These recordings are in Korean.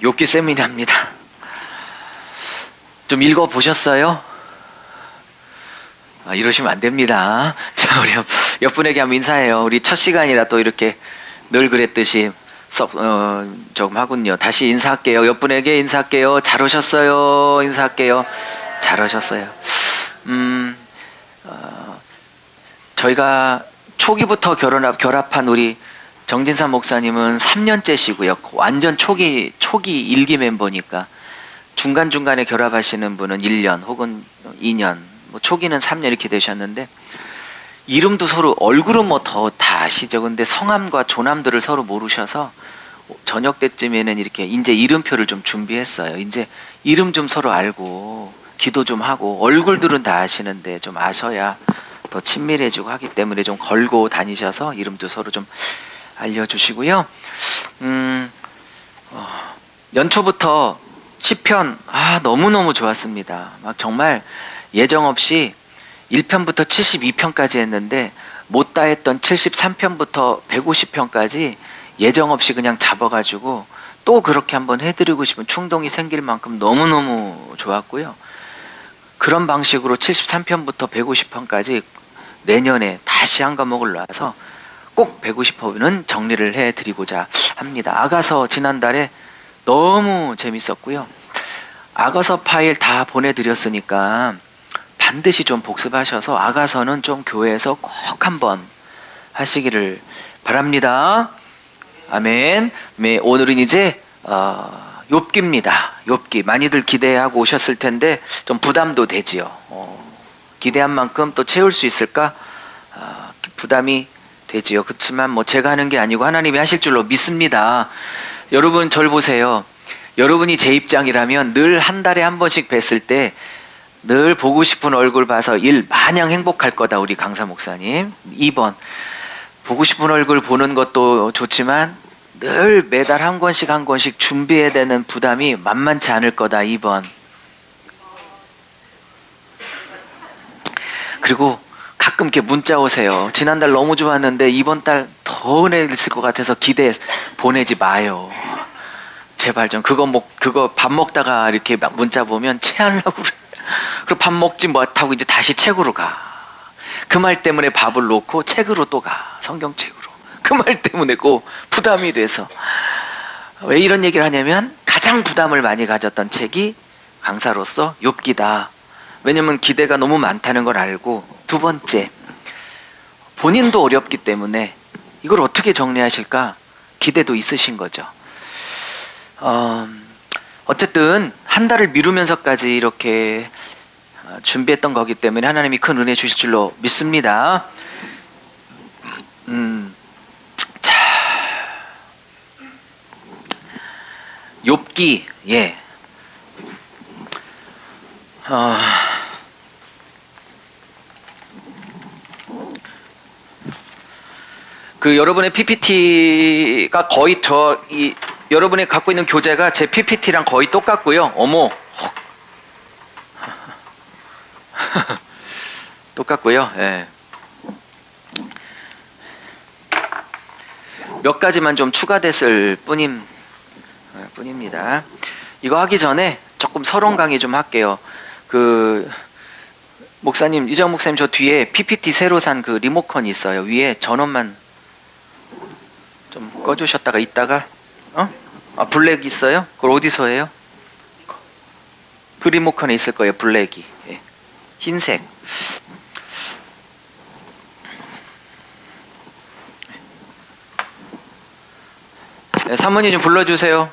욥기 세미나입니다. 좀 읽어보셨어요? 이러시면 안 됩니다. 자, 우리 옆분에게 한번 인사해요. 우리 첫 시간이라 또 이렇게 늘 그랬듯이 조금 하군요. 다시 인사할게요. 옆분에게 인사할게요. 잘 오셨어요. 인사할게요. 잘 오셨어요. 저희가 초기부터 결합한 우리 정진삼 목사님은 3년째시고요. 완전 초기 일기 멤버니까 중간중간에 결합하시는 분은 1년 혹은 2년, 뭐 초기는 3년 이렇게 되셨는데, 이름도 서로, 얼굴은 뭐 더 다 아시죠. 근데 성함과 조남들을 서로 모르셔서 저녁 때쯤에는 이렇게 이제 이름표를 좀 준비했어요. 이제 이름 좀 서로 알고 기도 좀 하고, 얼굴들은 다 아시는데 좀 아셔야 더 친밀해지고 하기 때문에 좀 걸고 다니셔서 이름도 서로 좀 알려주시고요. 연초부터 시편 너무너무 좋았습니다. 막 정말 예정 없이 1편부터 72편까지 했는데 못다 했던 73편부터 150편까지 예정 없이 그냥 잡아가지고 또 그렇게 한번 해드리고 싶은 충동이 생길 만큼 너무너무 좋았고요. 그런 방식으로 73편부터 150편까지 내년에 다시 한 과목을 놔서 꼭 150편은 정리를 해드리고자 합니다. 아가서 지난달에 너무 재밌었고요. 아가서 파일 다 보내드렸으니까 반드시 좀 복습하셔서 아가서는 좀 교회에서 꼭 한번 하시기를 바랍니다. 아멘. 네, 오늘은 이제 욥기입니다. 욥기 많이들 기대하고 오셨을 텐데 좀 부담도 되지요. 기대한 만큼 또 채울 수 있을까 부담이 되지요. 그렇지만 뭐 제가 하는 게 아니고 하나님이 하실 줄로 믿습니다. 여러분 절 보세요. 여러분이 제 입장이라면 늘 한 달에 한 번씩 뵀을 때 늘 보고 싶은 얼굴 봐서 마냥 행복할 거다. 우리 강사 목사님. 2번, 보고 싶은 얼굴 보는 것도 좋지만 늘 매달 한 권씩 준비해야 되는 부담이 만만치 않을 거다. 2번. 그리고 가끔 이렇게 문자 오세요. 지난달 너무 좋았는데 이번 달 더 은혜 있을 것 같아서 기대 보내지 마요. 제발 좀 그거 밥 먹다가 이렇게 막 문자 보면 체하려고 그래. 그리고 밥 먹지 못하고 이제 다시 책으로 가. 그 말 때문에 밥을 놓고 책으로 또 가. 성경책으로. 그 말 때문에 꼭 부담이 돼서. 왜 이런 얘기를 하냐면 가장 부담을 많이 가졌던 책이 강사로서 욥기다. 왜냐면 기대가 너무 많다는 걸 알고, 두 번째, 본인도 어렵기 때문에 이걸 어떻게 정리하실까 기대도 있으신 거죠. 어쨌든 한 달을 미루면서까지 이렇게 준비했던 거기 때문에 하나님이 큰 은혜 주실 줄로 믿습니다. 자, 욥기, 예. 여러분의 PPT가 거의 여러분이 갖고 있는 교재가 제 PPT랑 거의 똑같고요. 어머. 똑같고요. 예. 몇 가지만 좀 추가됐을 뿐입니다. 이거 하기 전에 조금 서론 강의 좀 할게요. 목사님, 이정 목사님, 저 뒤에 PPT 새로 산 그 리모컨이 있어요. 위에 전원만 좀 꺼주셨다가 있다가 블랙 있어요? 그걸 어디서 해요? 그 리모컨에 있을 거예요. 블랙이. 예. 흰색. 네, 사모님 좀 불러주세요.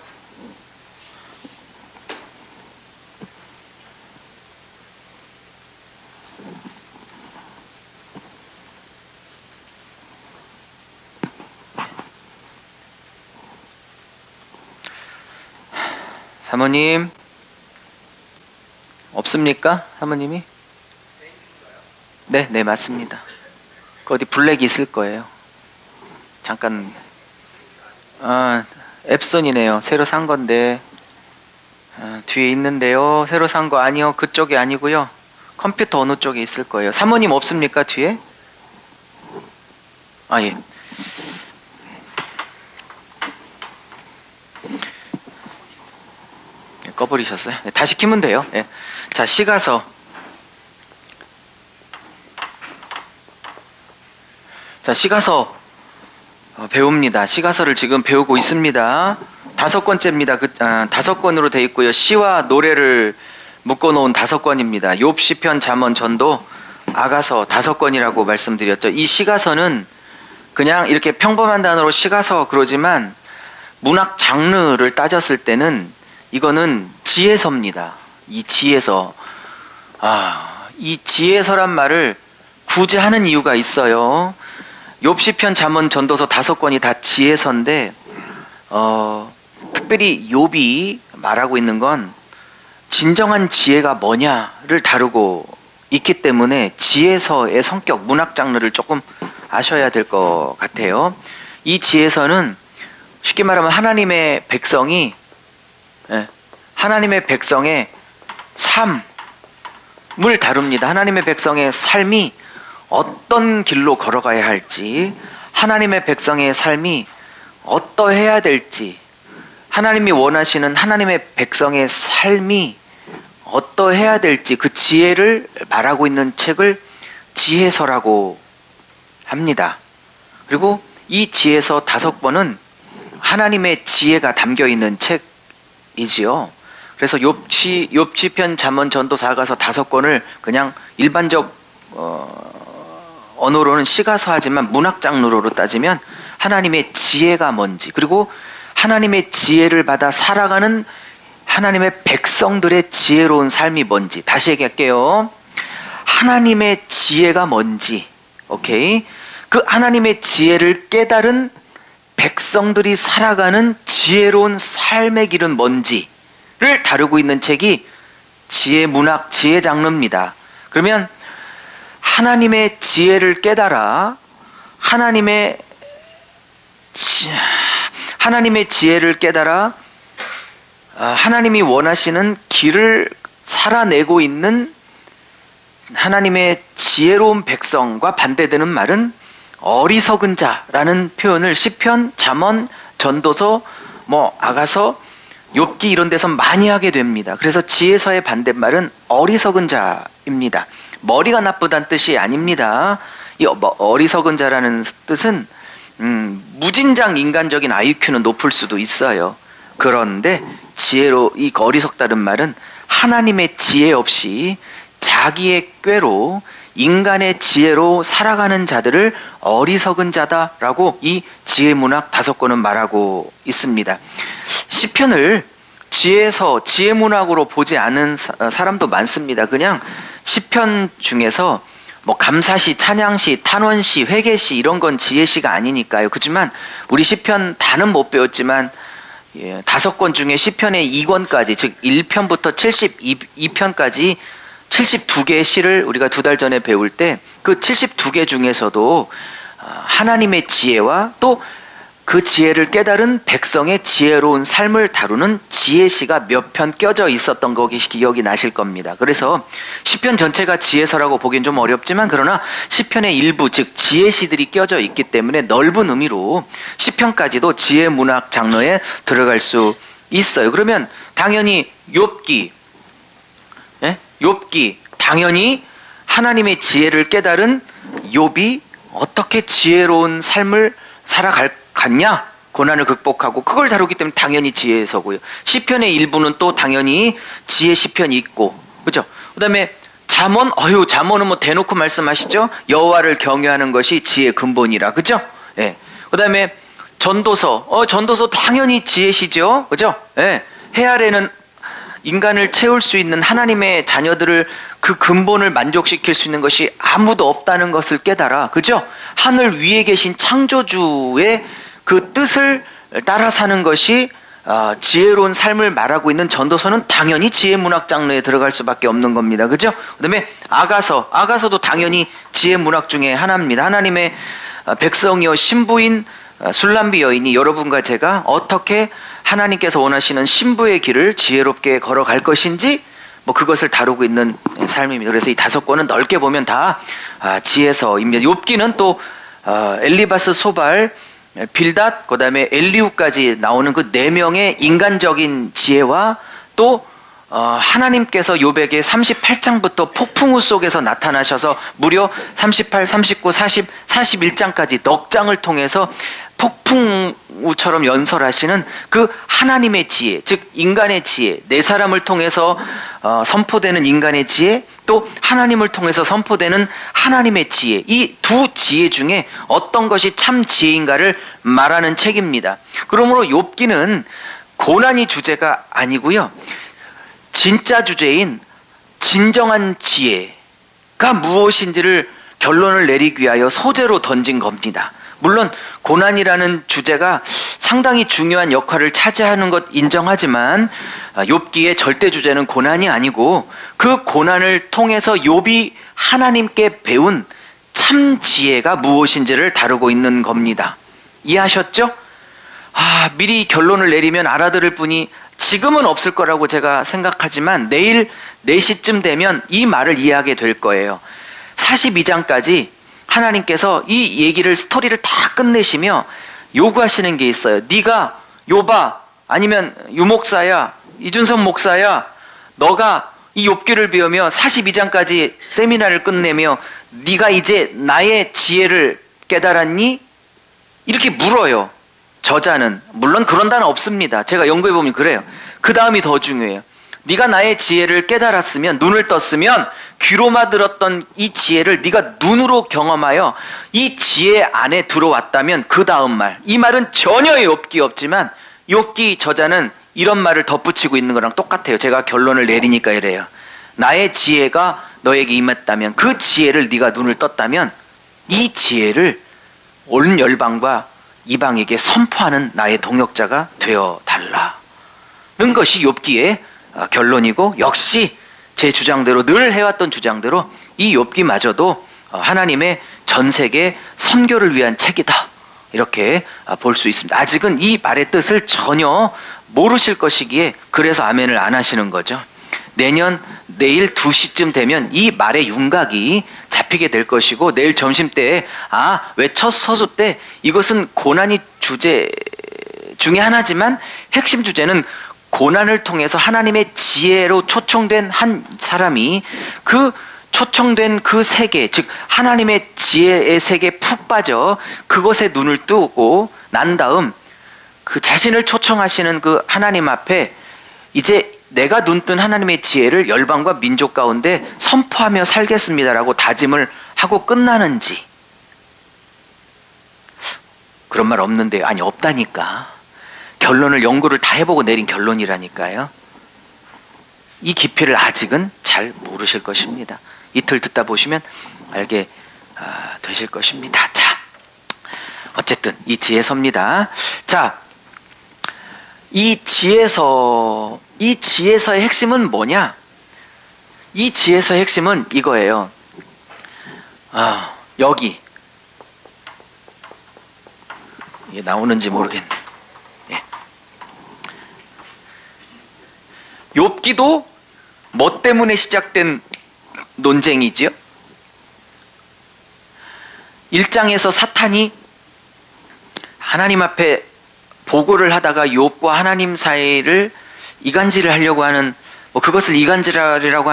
사모님 없습니까? 사모님이? 네, 맞습니다. 어디 블랙이 있을 거예요. 잠깐. 앱손이네요. 새로 산 건데. 뒤에 있는데요. 새로 산 거 아니요. 그쪽이 아니고요. 컴퓨터 어느 쪽에 있을 거예요. 사모님 없습니까? 뒤에? 예. 꺼버리셨어요? 네, 다시 키면 돼요. 네. 자, 시가서. 자, 시가서 배웁니다. 시가서를 지금 배우고 있습니다. 5권째입니다. 5권으로 되어 있고요. 시와 노래를 묶어놓은 5권입니다. 욥, 시편, 잠언, 전도, 아가서 5권이라고 말씀드렸죠. 이 시가서는 그냥 이렇게 평범한 단어로 시가서 그러지만 문학 장르를 따졌을 때는 이거는 지혜서입니다. 이 지혜서. 이 지혜서란 말을 굳이 하는 이유가 있어요. 욥, 시편, 잠언, 전도서 5권이 다 지혜서인데 특별히 욥이 말하고 있는 건 진정한 지혜가 뭐냐를 다루고 있기 때문에 지혜서의 성격, 문학 장르를 조금 아셔야 될 것 같아요. 이 지혜서는 쉽게 말하면 하나님의 백성의 삶을 다룹니다. 하나님의 백성의 삶이 어떤 길로 걸어가야 할지, 하나님의 백성의 삶이 어떠해야 될지, 하나님이 원하시는 하나님의 백성의 삶이 어떠해야 될지 그 지혜를 말하고 있는 책을 지혜서라고 합니다. 그리고 이 지혜서 5권은 하나님의 지혜가 담겨 있는 책이지요. 그래서 욥, 시편, 잠언, 전도서, 아가서 5권을 그냥 일반적 언어로는 시가서 하지만 문학 장르로 따지면 하나님의 지혜가 뭔지, 그리고 하나님의 지혜를 받아 살아가는 하나님의 백성들의 지혜로운 삶이 뭔지, 다시 얘기할게요. 하나님의 지혜가 뭔지, 오케이? 그 하나님의 지혜를 깨달은 백성들이 살아가는 지혜로운 삶의 길은 뭔지를 다루고 있는 책이 지혜 문학, 지혜 장르입니다. 그러면 하나님의 지혜를 깨달아 하나님의 지혜를 깨달아 하나님이 원하시는 길을 살아내고 있는 하나님의 지혜로운 백성과 반대되는 말은 어리석은 자라는 표현을 시편, 잠언, 전도서, 아가서, 욥기 이런 데서 많이 하게 됩니다. 그래서 지혜서의 반대말은 어리석은 자입니다. 머리가 나쁘다는 뜻이 아닙니다. 이 어리석은 자라는 뜻은 무진장 인간적인 IQ는 높을 수도 있어요. 그런데 이 어리석다는 말은 하나님의 지혜 없이 자기의 꾀로 인간의 지혜로 살아가는 자들을 어리석은 자다라고 이 지혜문학 5권은 말하고 있습니다. 시편을 지혜서, 지혜문학으로 보지 않은 사람도 많습니다. 그냥 시편 중에서 감사시, 찬양시, 탄원시, 회개시 이런 건 지혜시가 아니니까요. 그렇지만 우리 시편 다는 못 배웠지만 5권 중에 시편의 2권까지, 즉 1편부터 72편까지 72개의 시를 우리가 2달 전에 배울 때 그 72개 중에서도 하나님의 지혜와 또 그 지혜를 깨달은 백성의 지혜로운 삶을 다루는 지혜시가 몇 편 껴져 있었던 거 기억이 나실 겁니다. 그래서 시편 전체가 지혜서라고 보기엔 좀 어렵지만, 그러나 시편의 일부, 즉 지혜시들이 껴져 있기 때문에 넓은 의미로 시편까지도 지혜 문학 장르에 들어갈 수 있어요. 그러면 당연히 욥기 당연히 하나님의 지혜를 깨달은 욥이 어떻게 지혜로운 삶을 살아갔냐, 고난을 극복하고, 그걸 다루기 때문에 당연히 지혜서고요. 시편의 일부는 또 당연히 지혜 시편이 있고, 그죠? 그다음에 잠언은 대놓고 말씀하시죠. 여호와를 경외하는 것이 지혜의 근본이라, 그죠? 예. 그다음에 전도서 당연히 지혜시죠, 그죠? 예. 해 아래는 인간을 채울 수 있는 하나님의 자녀들을 그 근본을 만족시킬 수 있는 것이 아무도 없다는 것을 깨달아, 그죠? 하늘 위에 계신 창조주의 그 뜻을 따라 사는 것이 지혜로운 삶을 말하고 있는 전도서는 당연히 지혜 문학 장르에 들어갈 수밖에 없는 겁니다. 그죠? 그다음에 아가서도 당연히 지혜 문학 중에 하나입니다. 하나님의 백성이요 신부인 술람비 여인이 여러분과 제가 어떻게 하나님께서 원하시는 신부의 길을 지혜롭게 걸어갈 것인지 그것을 다루고 있는 삶입니다. 그래서 이 5권은 넓게 보면 다 지혜서입니다. 욥기는 또 엘리바스, 소발, 빌닷, 그 다음에 엘리후까지 나오는 그 4명의 인간적인 지혜와 또 하나님께서 욥에게 38장부터 폭풍우 속에서 나타나셔서 무려 38, 39, 40, 41장까지 넉 장을 통해서 폭풍우처럼 연설하시는 그 하나님의 지혜, 즉 인간의 지혜, 네 사람을 통해서 선포되는 인간의 지혜, 또 하나님을 통해서 선포되는 하나님의 지혜, 이 두 지혜 중에 어떤 것이 참 지혜인가를 말하는 책입니다. 그러므로 욥기는 고난이 주제가 아니고요, 진짜 주제인 진정한 지혜가 무엇인지를 결론을 내리기 위하여 소재로 던진 겁니다. 물론 고난이라는 주제가 상당히 중요한 역할을 차지하는 것 인정하지만 욥기의 절대 주제는 고난이 아니고 그 고난을 통해서 욥이 하나님께 배운 참 지혜가 무엇인지를 다루고 있는 겁니다. 이해하셨죠? 미리 결론을 내리면 알아들을 분이 지금은 없을 거라고 제가 생각하지만 내일 4시쯤 되면 이 말을 이해하게 될 거예요. 42장까지 하나님께서 이 얘기를, 스토리를 다 끝내시며 요구하시는 게 있어요. 네가 욥아, 아니면 유목사야, 이준석 목사야, 너가 이 욥기를 배우며 42장까지 세미나를 끝내며 네가 이제 나의 지혜를 깨달았니? 이렇게 물어요. 저자는. 물론 그런 단어 없습니다. 제가 연구해보면 그래요. 그 다음이 더 중요해요. 네가 나의 지혜를 깨달았으면, 눈을 떴으면, 귀로만 들었던 이 지혜를 네가 눈으로 경험하여 이 지혜 안에 들어왔다면 그 다음 말, 이 말은 전혀 욥기 없지만 욥기 저자는 이런 말을 덧붙이고 있는 거랑 똑같아요. 제가 결론을 내리니까 이래요. 나의 지혜가 너에게 임했다면, 그 지혜를 네가 눈을 떴다면 이 지혜를 온 열방과 이방에게 선포하는 나의 동역자가 되어 달라는 것이 욥기의 결론이고, 역시 제 주장대로, 늘 해왔던 주장대로 이 욥기마저도 하나님의 전 세계 선교를 위한 책이다, 이렇게 볼 수 있습니다. 아직은 이 말의 뜻을 전혀 모르실 것이기에 그래서 아멘을 안 하시는 거죠. 내일 2시쯤 되면 이 말의 윤곽이 잡히게 될 것이고, 내일 점심때에 왜 첫 서수 때 이것은 고난이 주제 중에 하나지만 핵심 주제는 고난을 통해서 하나님의 지혜로 초청된 한 사람이 그 초청된 그 세계, 즉 하나님의 지혜의 세계에 푹 빠져 그것에 눈을 뜨고 난 다음 그 자신을 초청하시는 그 하나님 앞에 이제 내가 눈뜬 하나님의 지혜를 열방과 민족 가운데 선포하며 살겠습니다라고 다짐을 하고 끝나는지. 그런 말 없는데요. 아니, 없다니까. 결론을, 연구를 다 해보고 내린 결론이라니까요. 이 깊이를 아직은 잘 모르실 것입니다. 이틀 듣다 보시면 알게 되실 것입니다. 자, 어쨌든 이 지혜서입니다. 자, 이 지혜서의 핵심은 뭐냐? 이 지혜서의 핵심은 이거예요. 여기 이게 나오는지 모르겠네. 예. 욥기도 뭐 때문에 시작된 논쟁이지요? 1장에서 사탄이 하나님 앞에 보고를 하다가 욥과 하나님 사이를 이간질을 하려고 하는, 그것을 이간질이라고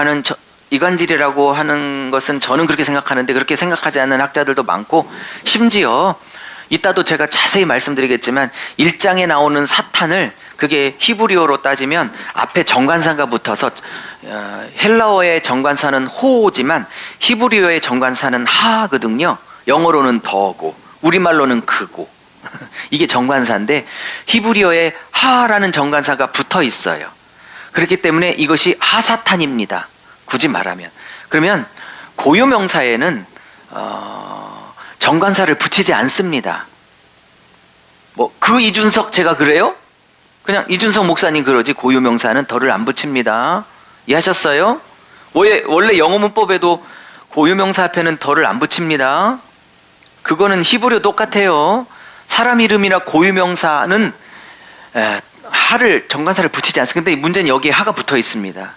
하는 것은 저는 그렇게 생각하는데 그렇게 생각하지 않는 학자들도 많고, 심지어 이따도 제가 자세히 말씀드리겠지만 1장에 나오는 사탄을, 그게 히브리어로 따지면 앞에 정관사가 붙어서 헬라어의 정관사는 호지만 히브리어의 정관사는 하거든요. 영어로는 더고 우리말로는 크고 이게 정관사인데 히브리어에 하라는 정관사가 붙어 있어요. 그렇기 때문에 이것이 하사탄입니다. 굳이 말하면. 그러면 고유명사에는 정관사를 붙이지 않습니다. 그 이준석 제가 그래요? 그냥 이준석 목사님 그러지 고유명사는 덜을 안 붙입니다. 이해하셨어요? 원래 영어 문법에도 고유명사 앞에는 덜을 안 붙입니다. 그거는 히브리어 똑같아요. 사람 이름이나 고유명사는 하를, 정관사를 붙이지 않습니다. 근데 문제는 여기에 하가 붙어 있습니다.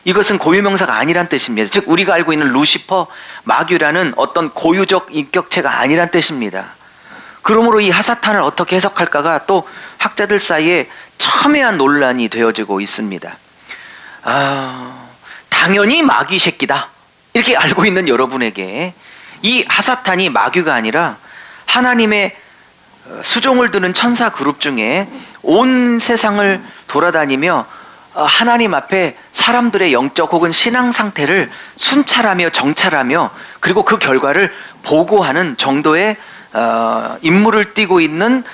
이것은 고유명사가 아니란 뜻입니다. 즉 우리가 알고 있는 루시퍼, 마귀라는 어떤 고유적 인격체가 아니란 뜻입니다. 그러므로 이 하사탄을 어떻게 해석할까가 또 학자들 사이에 첨예한 논란이 되어지고 있습니다. 당연히 마귀 새끼다 이렇게 알고 있는 여러분에게 이 하사탄이 마귀가 아니라 하나님의 수종을 두는 천사 그룹 중에 온 세상을 돌아다니며 하나님 앞에 사람들의 영적 혹은 신앙 상태를 순찰하며 정찰하며 그리고 그 결과를 보고하는 정도의 임무를 띠고 있는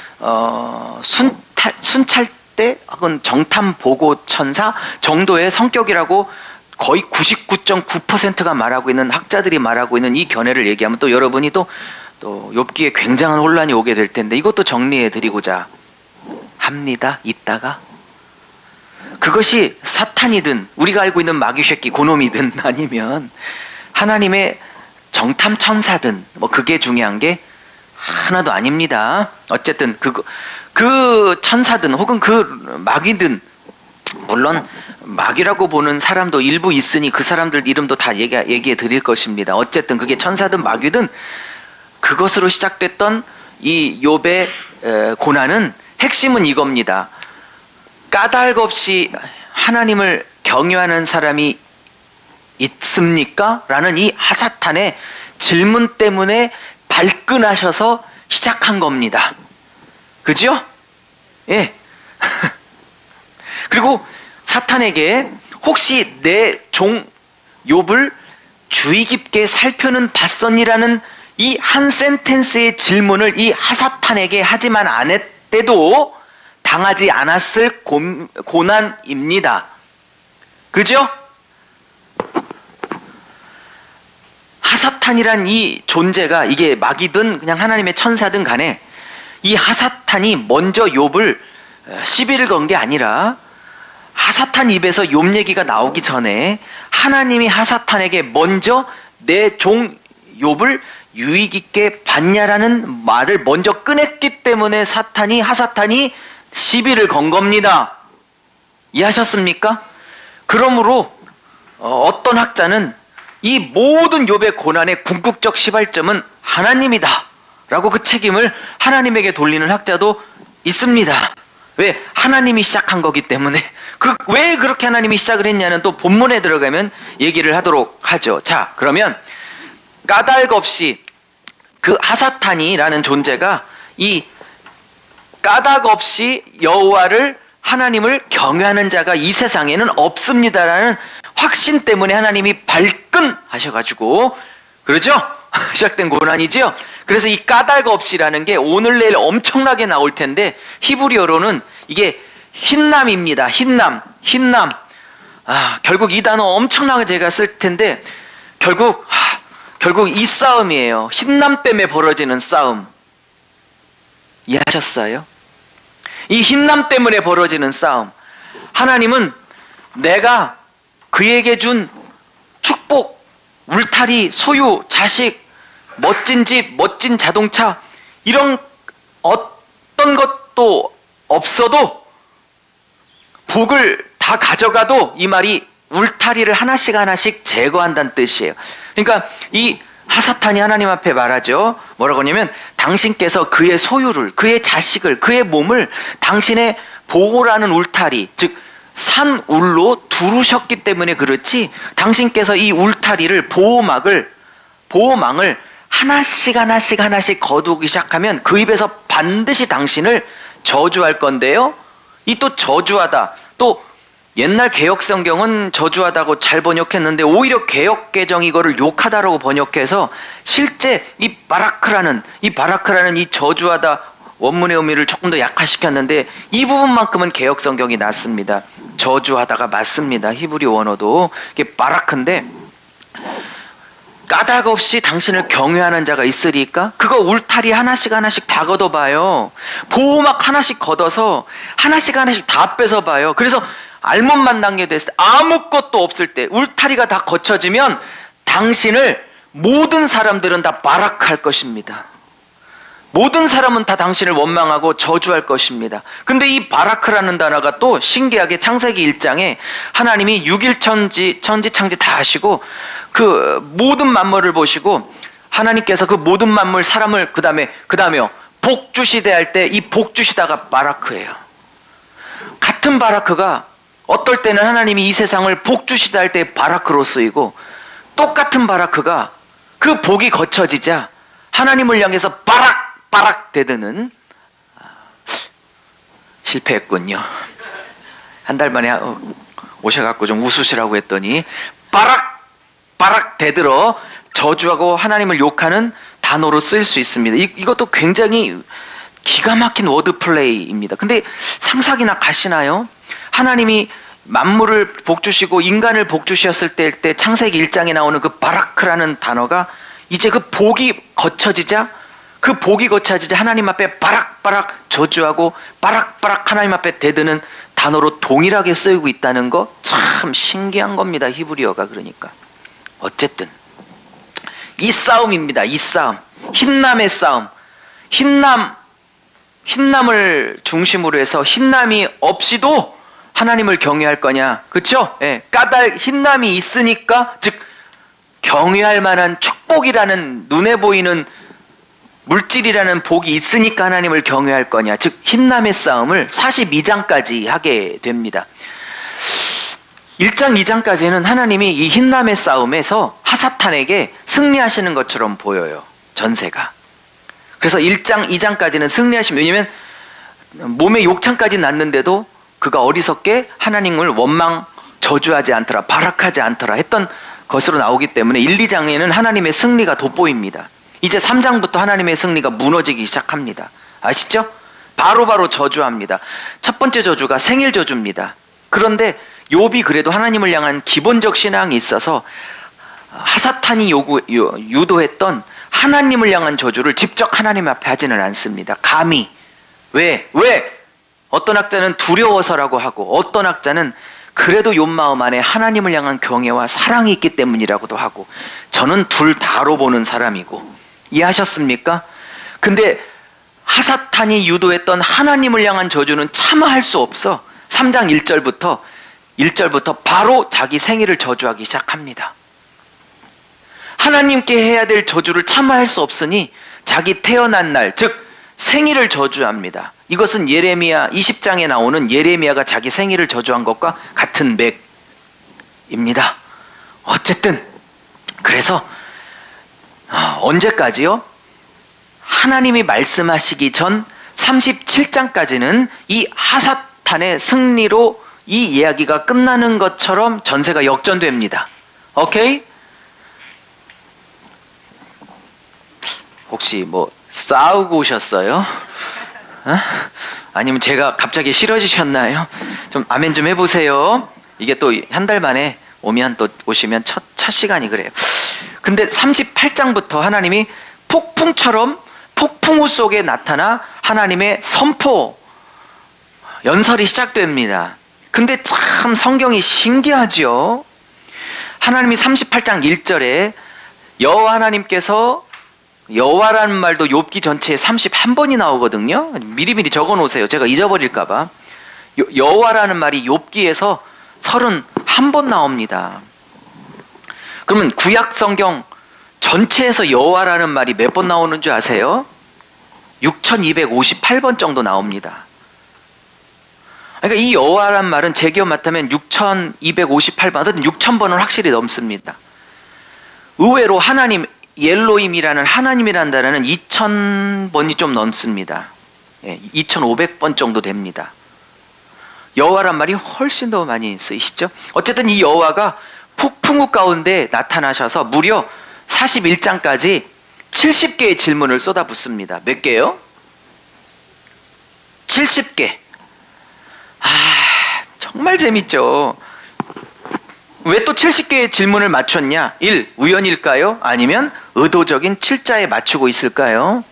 순찰대 혹은 정탐 보고 천사 정도의 성격이라고 거의 99.9%가 말하고 있는 학자들이 말하고 있는 이 견해를 얘기하면 또 여러분이 또 욥기에 굉장한 혼란이 오게 될 텐데 이것도 정리해 드리고자 합니다. 이따가 그것이 사탄이든 우리가 알고 있는 마귀 새끼 고놈이든 아니면 하나님의 정탐 천사든 뭐 그게 중요한 게 하나도 아닙니다. 어쨌든 그 천사든 혹은 그 마귀든 물론 마귀라고 보는 사람도 일부 있으니 그 사람들 이름도 다 얘기해 드릴 것입니다. 어쨌든 그게 천사든 마귀든 그것으로 시작됐던 이 욥의 고난은 핵심은 이겁니다. 까닭 없이 하나님을 경외하는 사람이 있습니까? 라는 이 하사탄의 질문 때문에 발끈하셔서 시작한 겁니다. 그죠? 예. 그리고 사탄에게 혹시 내 종 욥을 주의 깊게 살펴는 봤었니라는 이 한 센텐스의 질문을 이 하사탄에게 하지만 않았대도 당하지 않았을 고난입니다. 그죠? 하사탄이란 이 존재가 이게 마귀든 그냥 하나님의 천사든 간에 이 하사탄이 먼저 욥을 시비를 건 게 아니라 하사탄 입에서 욥 얘기가 나오기 전에 하나님이 하사탄에게 먼저 내 종 욥을 유익 있게 봤냐라는 말을 먼저 꺼냈기 때문에 하사탄이 시비를 건 겁니다. 이해하셨습니까? 그러므로 어떤 학자는 이 모든 욥의 고난의 궁극적 시발점은 하나님이다 라고 그 책임을 하나님에게 돌리는 학자도 있습니다. 왜? 하나님이 시작한 거기 때문에. 왜 그렇게 하나님이 시작을 했냐는 또 본문에 들어가면 얘기를 하도록 하죠. 자, 그러면 까닭 없이 그 하사탄이라는 존재가 이 까닭 없이 여호와를 하나님을 경외하는 자가 이 세상에는 없습니다라는 확신 때문에 하나님이 발끈하셔가지고 그러죠? 시작된 고난이죠? 그래서 이 까닭 없이라는 게 오늘 내일 엄청나게 나올 텐데 히브리어로는 이게 흰남입니다. 흰남. 결국 이 단어 엄청나게 제가 쓸 텐데 결국 이 싸움이에요. 흰남 때문에 벌어지는 싸움. 이해하셨어요? 이 흰남 때문에 벌어지는 싸움. 하나님은 내가 그에게 준 축복, 울타리, 소유, 자식, 멋진 집, 멋진 자동차 이런 어떤 것도 없어도 복을 다 가져가도 이 말이 울타리를 하나씩 제거한다는 뜻이에요. 그러니까 이 하사탄이 하나님 앞에 말하죠. 뭐라고 하냐면 당신께서 그의 소유를, 그의 자식을, 그의 몸을 당신의 보호라는 울타리, 즉 산울로 두르셨기 때문에 그렇지 당신께서 이 울타리를 보호망을 하나씩 거두기 시작하면 그 입에서 반드시 당신을 저주할 건데요. 이 또 저주하다, 또 옛날 개혁성경은 저주하다고 잘 번역했는데 오히려 개혁개정이 이거를 욕하다라고 번역해서 실제 이 바라크라는 이 저주하다 원문의 의미를 조금 더 약화시켰는데 이 부분만큼은 개혁성경이 낫습니다. 저주하다가 맞습니다. 히브리 원어도 이게 바라크인데 까닭 없이 당신을 경외하는 자가 있으리까? 그거 울타리 하나씩 다 걷어봐요. 보호막 하나씩 걷어서 하나씩 다 뺏어봐요. 그래서 알못만 남겨됐을 때 아무것도 없을 때 울타리가 다 거쳐지면 당신을 모든 사람들은 다 바락할 것입니다. 모든 사람은 다 당신을 원망하고 저주할 것입니다. 근데 이 바라크라는 단어가 또 신기하게 창세기 1장에 하나님이 6일 천지 창지 다 하시고 그 모든 만물을 보시고 하나님께서 그 모든 만물 사람을 그 다음에요 복주시대 할 때 이 복주시다가 바라크예요. 같은 바라크가 어떨 때는 하나님이 이 세상을 복 주시다 할 때 바라크로 쓰이고, 똑같은 바라크가 그 복이 거쳐지자 하나님을 향해서 바락 대드는, 실패했군요. 한 달 만에 오셔갖고 좀 웃으시라고 했더니 바락 대들어 저주하고 하나님을 욕하는 단어로 쓸 수 있습니다. 이것도 굉장히 기가 막힌 워드 플레이입니다. 근데 상상이나 가시나요? 하나님이 만물을 복주시고 인간을 복주셨을 때 창세기 1장에 나오는 그 바라크라는 단어가 이제 그 복이 거쳐지자 하나님 앞에 바락 저주하고 바락 하나님 앞에 대드는 단어로 동일하게 쓰이고 있다는 거 참 신기한 겁니다. 히브리어가. 그러니까 어쨌든 이 싸움입니다. 이 싸움, 흰남의 싸움. 흰남을 중심으로 해서 흰남이 없이도 하나님을 경외할 거냐, 그렇죠? 예, 흰남이 있으니까, 즉 경외할 만한 축복이라는, 눈에 보이는 물질이라는 복이 있으니까 하나님을 경외할 거냐, 즉 흰남의 싸움을 42장까지 하게 됩니다. 1장 2장까지는 하나님이 이 흰남의 싸움에서 하사탄에게 승리하시는 것처럼 보여요. 전세가. 그래서 1장 2장까지는 승리하시면, 왜냐하면 몸에 욕창까지 났는데도 그가 어리석게 하나님을 저주하지 않더라, 바락하지 않더라 했던 것으로 나오기 때문에 1, 2장에는 하나님의 승리가 돋보입니다. 이제 3장부터 하나님의 승리가 무너지기 시작합니다. 아시죠? 바로 저주합니다. 첫 번째 저주가 생일 저주입니다. 그런데 욥이 그래도 하나님을 향한 기본적 신앙이 있어서 하사탄이 유도했던 하나님을 향한 저주를 직접 하나님 앞에 하지는 않습니다. 감히. 왜? 어떤 학자는 두려워서라고 하고, 어떤 학자는 그래도 욥 마음 안에 하나님을 향한 경외와 사랑이 있기 때문이라고도 하고, 저는 둘 다로 보는 사람이고. 이해하셨습니까? 근데 하사탄이 유도했던 하나님을 향한 저주는 참아할 수 없어 3장 1절부터 바로 자기 생일을 저주하기 시작합니다. 하나님께 해야 될 저주를 참아할 수 없으니 자기 태어난 날, 즉 생일을 저주합니다. 이것은 예레미야 20장에 나오는 예레미야가 자기 생일을 저주한 것과 같은 맥입니다. 어쨌든 그래서 언제까지요? 하나님이 말씀하시기 전 37장까지는 이 하사탄의 승리로 이 이야기가 끝나는 것처럼 전세가 역전됩니다. 오케이? 혹시 싸우고 오셨어요? 아니면 제가 갑자기 싫어지셨나요? 좀 아멘 좀 해보세요. 이게 또 한 달 만에 오시면 첫 시간이 그래요. 근데 38장부터 하나님이 폭풍우 속에 나타나 하나님의 선포, 연설이 시작됩니다. 근데 참 성경이 신기하죠. 하나님이 38장 1절에 여호와 하나님께서, 여호와라는 말도 욥기 전체에 31번이 나오거든요. 미리미리 적어놓으세요. 제가 잊어버릴까 봐. 여호와라는 말이 욥기에서 31번 나옵니다. 그러면 구약 성경 전체에서 여호와라는 말이 몇 번 나오는 줄 아세요? 6258번 정도 나옵니다. 그러니까 이 여호와란 말은 제 기억 맞다면 6258번, 6000번은 확실히 넘습니다. 의외로 하나님, 엘로힘이라는 하나님이라는 단어는 2000번이 좀 넘습니다. 2500번 정도 됩니다. 여호와란 말이 훨씬 더 많이 쓰이시죠? 어쨌든 이 여호와가 폭풍우 가운데 나타나셔서 무려 41장까지 70개의 질문을 쏟아붓습니다. 몇 개요? 70개. 정말 재밌죠. 왜 또 70개의 질문을 맞췄냐? 1. 우연일까요? 아니면 의도적인 칠자에 맞추고 있을까요?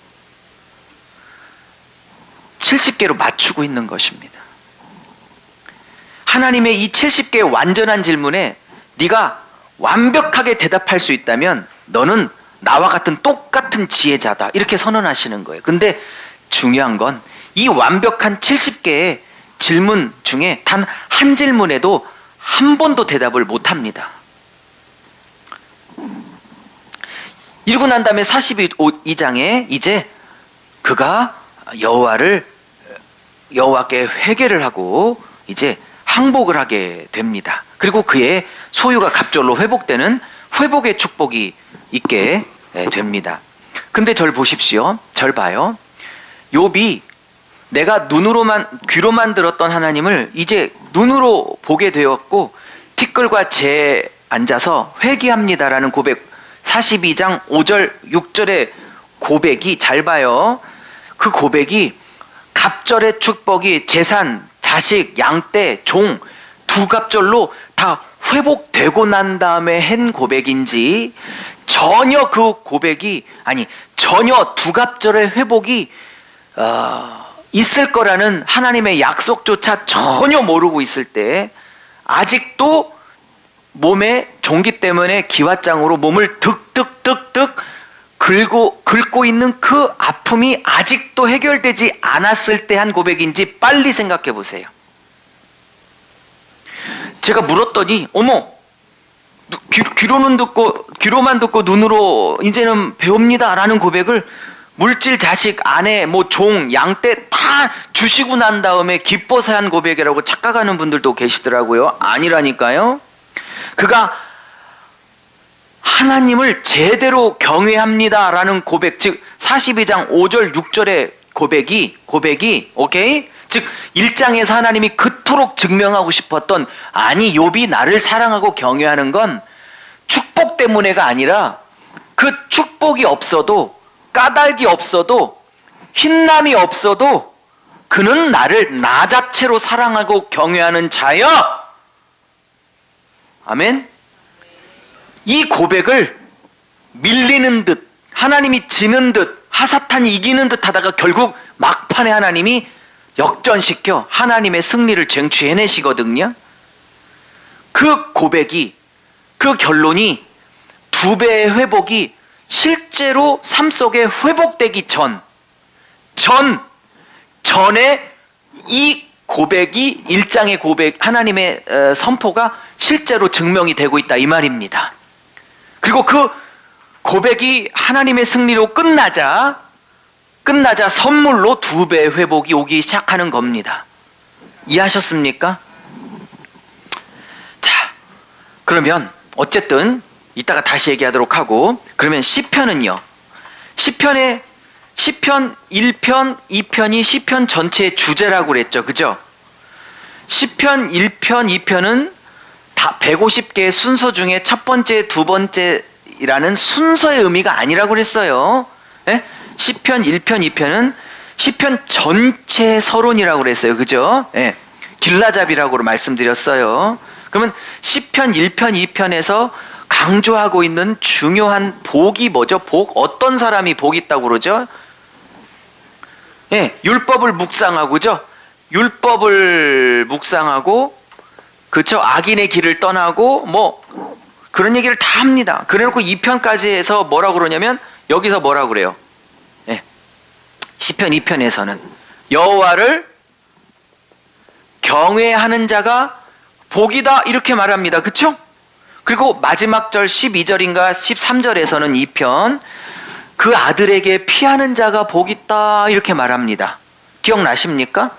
70개로 맞추고 있는 것입니다. 하나님의 이 70개의 완전한 질문에 네가 완벽하게 대답할 수 있다면 너는 나와 같은 똑같은 지혜자다, 이렇게 선언하시는 거예요. 근데 중요한 건 이 완벽한 70개의 질문 중에 단 한 질문에도 한 번도 대답을 못합니다. 이러고 난 다음에 42장에 이제 그가 여호와께 회개를 하고 이제 항복을 하게 됩니다. 그리고 그의 소유가 갑절로 회복되는 회복의 축복이 있게 됩니다. 근데 절 보십시오. 절 봐요. 욥이 내가 귀로만 들었던 하나님을 이제 눈으로 보게 되었고 티끌과 재 앉아서 회개합니다라는 고백, 42장 5절 6절의 고백이, 잘 봐요. 그 고백이 갑절의 축복이 재산, 자식, 양떼, 종 두 갑절로 다 회복되고 난 다음에 한 고백인지, 전혀 두 갑절의 회복이 있을 거라는 하나님의 약속조차 전혀 모르고 있을 때, 아직도 몸에 종기 때문에 기왓장으로 몸을 득득득득 긁고 있는 그 아픔이 아직도 해결되지 않았을 때 한 고백인지 빨리 생각해 보세요. 제가 물었더니 어머, 귀로만 듣고 눈으로 이제는 배웁니다 라는 고백을 물질, 자식, 아내, 종, 양떼 다 주시고 난 다음에 기뻐서 한 고백이라고 착각하는 분들도 계시더라고요. 아니라니까요. 그가 하나님을 제대로 경외합니다 라는 고백, 즉 42장 5절 6절의 고백이 오케이? 즉 1장에서 하나님이 그토록 증명하고 싶었던, 아니 욥이 나를 사랑하고 경외하는 건 축복 때문에가 아니라, 그 축복이 없어도, 까닭이 없어도, 흰남이 없어도 그는 나를 나 자체로 사랑하고 경외하는 자여. 아멘. 이 고백을 밀리는 듯, 하나님이 지는 듯, 하사탄이 이기는 듯 하다가 결국 막판에 하나님이 역전시켜 하나님의 승리를 쟁취해내시거든요. 그 고백이, 그 결론이, 두 배의 회복이 실제로 삶 속에 회복되기 전에 이 고백이, 1장의 고백, 하나님의 선포가 실제로 증명이 되고 있다 이 말입니다. 그리고 그 고백이 하나님의 승리로 끝나자 선물로 두 배의 회복이 오기 시작하는 겁니다. 이해하셨습니까? 자, 그러면 어쨌든 이따가 다시 얘기하도록 하고, 그러면 시편은요. 시편 1편, 2편이 시편 전체의 주제라고 그랬죠. 그죠? 시편 1편, 2편은 다 150개의 순서 중에 첫 번째, 두 번째라는 순서의 의미가 아니라고 그랬어요. 예? 시편 1편, 2편은 시편 전체 서론이라고 그랬어요. 그죠? 예. 길라잡이라고 말씀드렸어요. 그러면 시편 1편, 2편에서 강조하고 있는 중요한 복이 뭐죠? 복, 어떤 사람이 복 있다고 그러죠? 예, 율법을 묵상하고, 그죠? 율법을 묵상하고, 그쵸? 악인의 길을 떠나고, 그런 얘기를 다 합니다. 그래 놓고 2편까지 해서 뭐라고 그러냐면, 여기서 뭐라고 그래요? 예. 시편 2편에서는 여호와를 경외하는 자가 복이다 이렇게 말합니다. 그쵸? 그리고 마지막 절 12절인가 13절에서는 2편, 그 아들에게 피하는 자가 복 있다 이렇게 말합니다. 기억나십니까?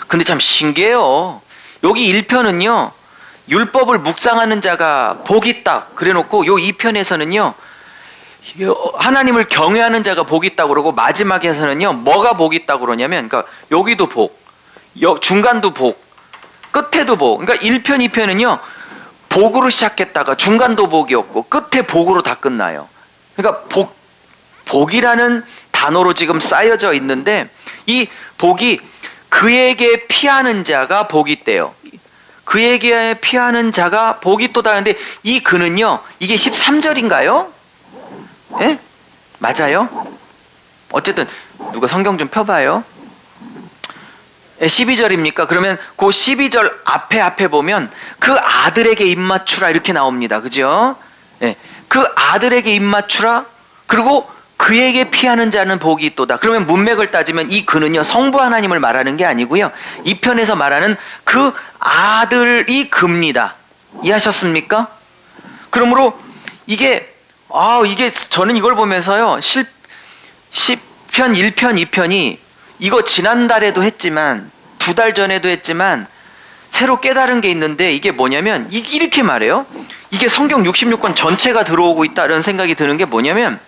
근데 참 신기해요. 여기 1편은요 율법을 묵상하는 자가 복 있다 그래 놓고, 요 2편에서는요 하나님을 경외하는 자가 복 있다고 그러고, 마지막에서는요 뭐가 복 있다고 그러냐면, 그러니까 여기도 복, 중간도 복, 끝에도 복. 그러니까 1편 2편은요 복으로 시작했다가 중간도 복이었고 끝에 복으로 다 끝나요. 그러니까 복이라는 단어로 지금 쌓여져 있는데, 이 복이 그에게 피하는 자가 복이 있대요. 그에게 피하는 자가 복이 있도다 하는데, 이 그는요, 이게 13절인가요? 예? 맞아요? 어쨌든 누가 성경 좀 펴봐요. 12절입니까? 그러면 그 12절 앞에 보면 그 아들에게 입맞추라 이렇게 나옵니다. 그죠? 예. 그 아들에게 입맞추라, 그리고 그에게 피하는 자는 복이 있도다. 그러면 문맥을 따지면 이 그는요 성부 하나님을 말하는 게 아니고요, 이 편에서 말하는 그 아들이 그입니다. 이해하셨습니까? 그러므로 이게 저는 이걸 보면서요, 시편 1편 2편이 이거 지난달에도 했지만 2달 전에도 했지만 새로 깨달은 게 있는데 이게 뭐냐면 이렇게 말해요. 이게 성경 66권 전체가 들어오고 있다는 생각이 드는 게 뭐냐면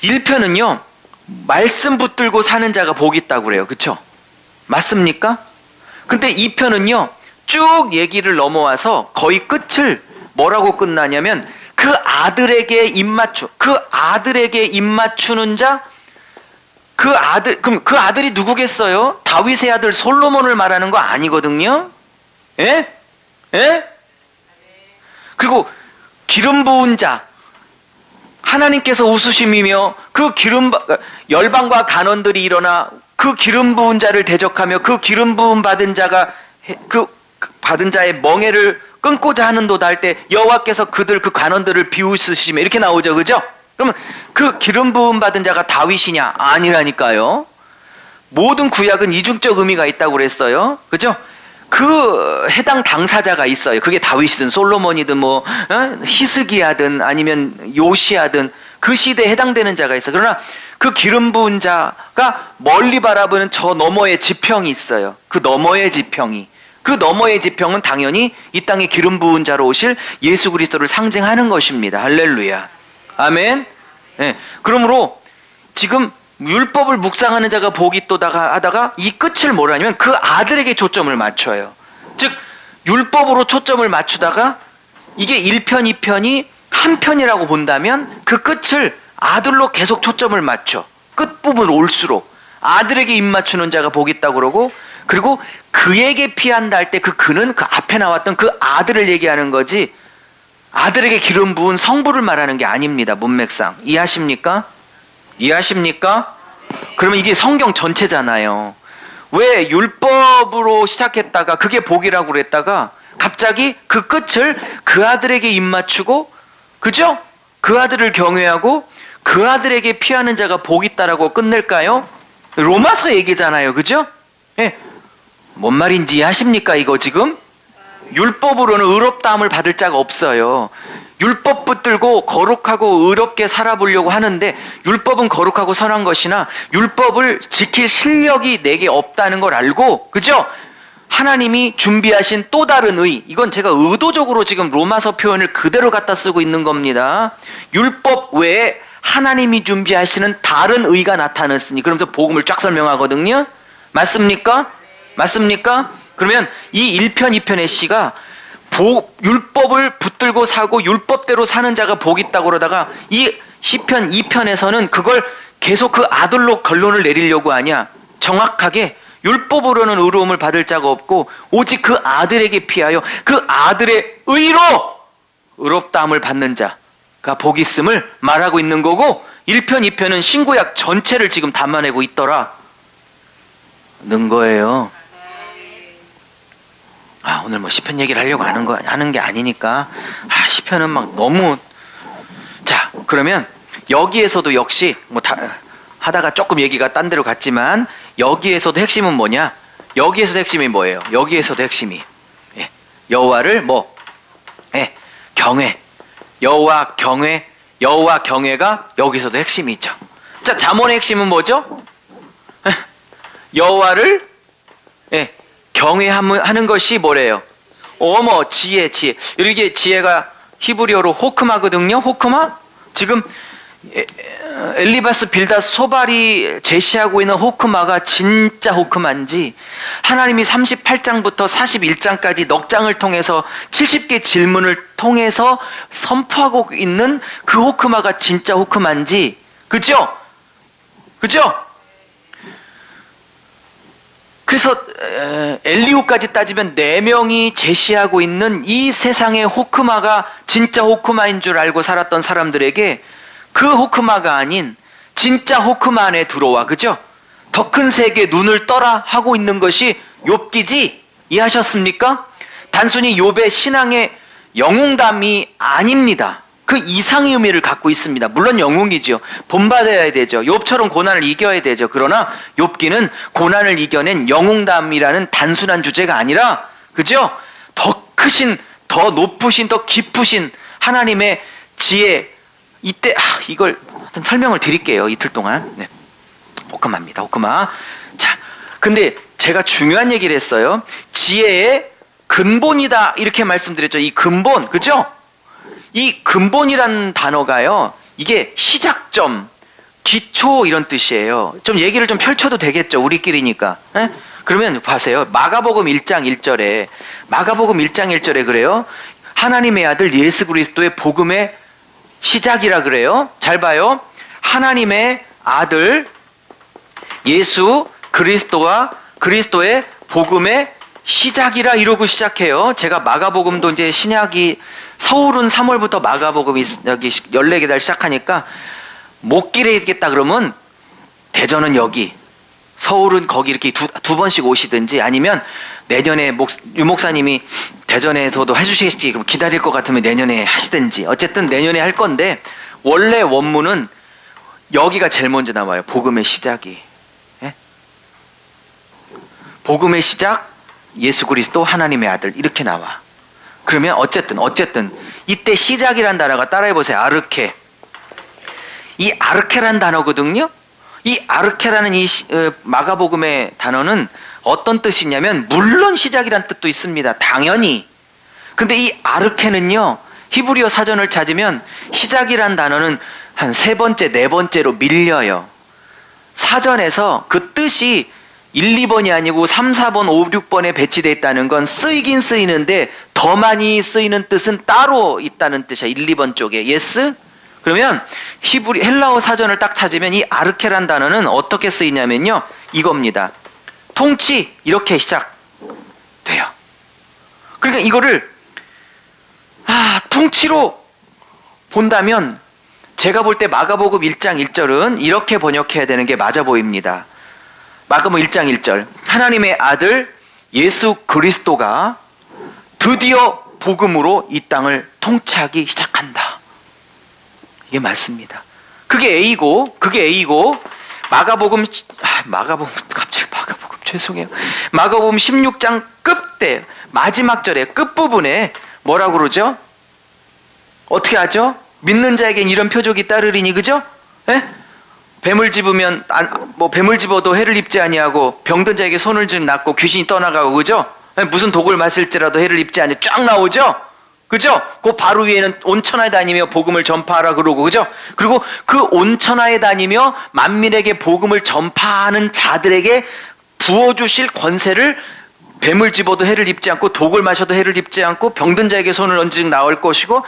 1편은요. 말씀 붙들고 사는 자가 복이 있다고 그래요. 그렇죠? 맞습니까? 근데 2편은요. 쭉 얘기를 넘어와서 거의 끝을 뭐라고 끝나냐면 그 아들에게 입 맞추는 자, 그럼 그 아들이 누구겠어요? 다윗의 아들 솔로몬을 말하는 거 아니거든요. 예? 예? 그리고 기름 부은 자, 하나님께서 웃으심이며 그 열방과 간원들이 일어나 그 기름 부은 자를 대적하며 그 기름 부음 받은 자가 그 받은 자의 멍에를 끊고자 하는도다 할 때 여호와께서 그 간원들을 비웃으시며 이렇게 나오죠. 그죠? 그러면 그 기름 부음 받은 자가 다윗이냐? 아니라니까요. 모든 구약은 이중적 의미가 있다고 그랬어요. 그죠? 그 해당 당사자가 있어요. 그게 다윗이든 솔로몬이든 히스기야든 아니면 요시야든 그 시대에 해당되는 자가 있어요. 그러나 그 기름 부은 자가 멀리 바라보는 저 너머의 지평이 있어요. 그 너머의 지평은 당연히 이 땅에 기름 부은 자로 오실 예수 그리스도를 상징하는 것입니다. 할렐루야. 아멘. 네. 그러므로 지금 율법을 묵상하는 자가 복이 있도다 하다가 이 끝을 뭐라냐면 그 아들에게 초점을 맞춰요. 즉 율법으로 초점을 맞추다가 이게 1편, 2편이 한 편이라고 본다면 그 끝을 아들로 계속 초점을 맞춰. 끝부분 올수록 아들에게 입 맞추는 자가 복이 있다고 그러고, 그리고 그에게 피한다 할 때 그 그는 그 앞에 나왔던 그 아들을 얘기하는 거지 아들에게 기름 부은 성부를 말하는 게 아닙니다. 문맥상. 이해하십니까? 그러면 이게 성경 전체잖아요. 왜 율법으로 시작했다가 그게 복이라고 그랬다가 갑자기 그 끝을 그 아들에게 입 맞추고, 그죠? 그 아들을 경외하고 그 아들에게 피하는 자가 복이 있다라고 끝낼까요? 로마서 얘기잖아요. 그죠? 예. 뭔 말인지 이해하십니까? 이거 지금? 율법으로는 의롭다함을 받을 자가 없어요. 율법 붙들고 거룩하고 의롭게 살아보려고 하는데 율법은 거룩하고 선한 것이나 율법을 지킬 실력이 내게 없다는 걸 알고, 그죠? 하나님이 준비하신 또 다른 의, 이건 제가 의도적으로 지금 로마서 표현을 그대로 갖다 쓰고 있는 겁니다. 율법 외에 하나님이 준비하시는 다른 의가 나타났으니, 그러면서 복음을 쫙 설명하거든요. 맞습니까? 그러면 이 1편, 2편의 시가 율법을 붙들고 사고 율법대로 사는 자가 복이 있다고 그러다가 이 시편 2편에서는 그걸 계속 그 아들로 결론을 내리려고 하냐. 정확하게 율법으로는 의로움을 받을 자가 없고 오직 그 아들에게 피하여 그 아들의 의로 의롭다함을 받는 자가 복이 있음을 말하고 있는 거고, 1편, 2편은 신구약 전체를 지금 담아내고 있더라는 거예요. 오늘 뭐 시편 얘기를 하려고 하는 게 아니니까 시편은 막 너무. 자, 그러면 여기에서도 역시 뭐 하다가 조금 얘기가 딴 데로 갔지만 여기에서도 핵심은 뭐냐? 여기에서도 핵심이 뭐예요? 여기에서도 핵심이 여호와를 경외. 여호와 경외가 여기서도 핵심이 있죠. 자, 잠언의 핵심은 뭐죠? 여호와를 경외하는 것이 뭐래요? 지혜. 이게 지혜가 히브리어로 호크마거든요. 호크마? 지금 엘리바스 빌다스 소발이 제시하고 있는 호크마가 진짜 호크마인지, 하나님이 38장부터 41장까지 넉 장을 통해서 70개 질문을 통해서 선포하고 있는 그 호크마가 진짜 호크마인지, 그죠? 그래서 엘리후까지 따지면 4명이 제시하고 있는 이 세상의 호크마가 진짜 호크마인 줄 알고 살았던 사람들에게 그 호크마가 아닌 진짜 호크마 안에 들어와. 그죠? 더 큰 세계에 눈을 떠라 하고 있는 것이 욥기지. 이해하셨습니까? 단순히 욥의 신앙의 영웅담이 아닙니다. 그 이상의 의미를 갖고 있습니다. 물론 영웅이죠. 본받아야 되죠. 욥처럼 고난을 이겨야 되죠. 그러나 욥기는 고난을 이겨낸 영웅담이라는 단순한 주제가 아니라, 그죠? 더 크신, 더 높으신, 더 깊으신 하나님의 지혜. 이때 이걸 설명을 드릴게요. 이틀 동안. 호크마입니다. 호크마. 자, 근데 제가 중요한 얘기를 했어요. 지혜의 근본이다 이렇게 말씀드렸죠. 이 근본, 그죠? 이 근본이라는 단어가요, 이게 시작점, 기초 이런 뜻이에요. 좀 얘기를 좀 펼쳐도 되겠죠, 우리끼리니까. 에? 그러면 보세요. 마가복음 1장 1절에 그래요. 하나님의 아들 예수 그리스도의 복음의 시작이라 그래요. 잘 봐요. 하나님의 아들 예수 그리스도와 그리스도의 복음의 시작이라 이러고 시작해요. 제가 마가복음도 이제 신약이 서울은 3월부터 마가복음이 여기 14개 시작하니까 목길에 있겠다 그러면 대전은 여기, 서울은 거기 이렇게 두 번씩 오시든지, 아니면 내년에 유 목사님이 대전에서도 해주시겠지 그럼 기다릴 것 같으면 내년에 하시든지, 어쨌든 내년에 할 건데 원래 원문은 여기가 제일 먼저 나와요. 복음의 시작이. 예? 복음의 시작 예수 그리스도 하나님의 아들 이렇게 나와. 그러면 어쨌든 이때 시작이란 단어가 따라해보세요. 아르케. 이 아르케란 단어거든요. 이 아르케라는 이 마가복음의 단어는 어떤 뜻이냐면, 물론 시작이란 뜻도 있습니다. 당연히. 근데 이 아르케는요, 히브리어 사전을 찾으면 시작이란 단어는 한 3번째, 4번째로 밀려요. 사전에서 그 뜻이 1, 2번이 아니고 3, 4번, 5, 6번에 배치되어 있다는 건 쓰이긴 쓰이는데 더 많이 쓰이는 뜻은 따로 있다는 뜻이야. 1, 2번 쪽에. 예스? 그러면 헬라어 사전을 딱 찾으면 이 아르케란 단어는 어떻게 쓰이냐면요, 이겁니다. 통치 이렇게 시작돼요. 그러니까 이거를 통치로 본다면 제가 볼 때 마가복음 1장 1절은 이렇게 번역해야 되는 게 맞아 보입니다. 마가복음 1장 1절, 하나님의 아들 예수 그리스도가 드디어 복음으로 이 땅을 통치하기 시작한다. 이게 맞습니다. 그게 A고 마가복음 죄송해요. 마가복음 16장 끝때 마지막 절에 끝부분에 뭐라고 그러죠? 어떻게 하죠? 믿는 자에겐 이런 표적이 따르리니, 그죠? 예? 뱀을 집어도 해를 입지 아니하고 병든 자에게 손을 좀 놨고 귀신이 떠나가고, 그죠? 예? 무슨 독을 마실지라도 해를 입지 아니 쫙 나오죠? 그죠? 그 바로 위에는 온천하에 다니며 복음을 전파하라 그러고, 그죠? 그리고 그 온천하에 다니며 만민에게 복음을 전파하는 자들에게 부어주실 권세를, 뱀을 집어도 해를 입지 않고 독을 마셔도 해를 입지 않고 병든 자에게 손을 얹으면 나을 것이고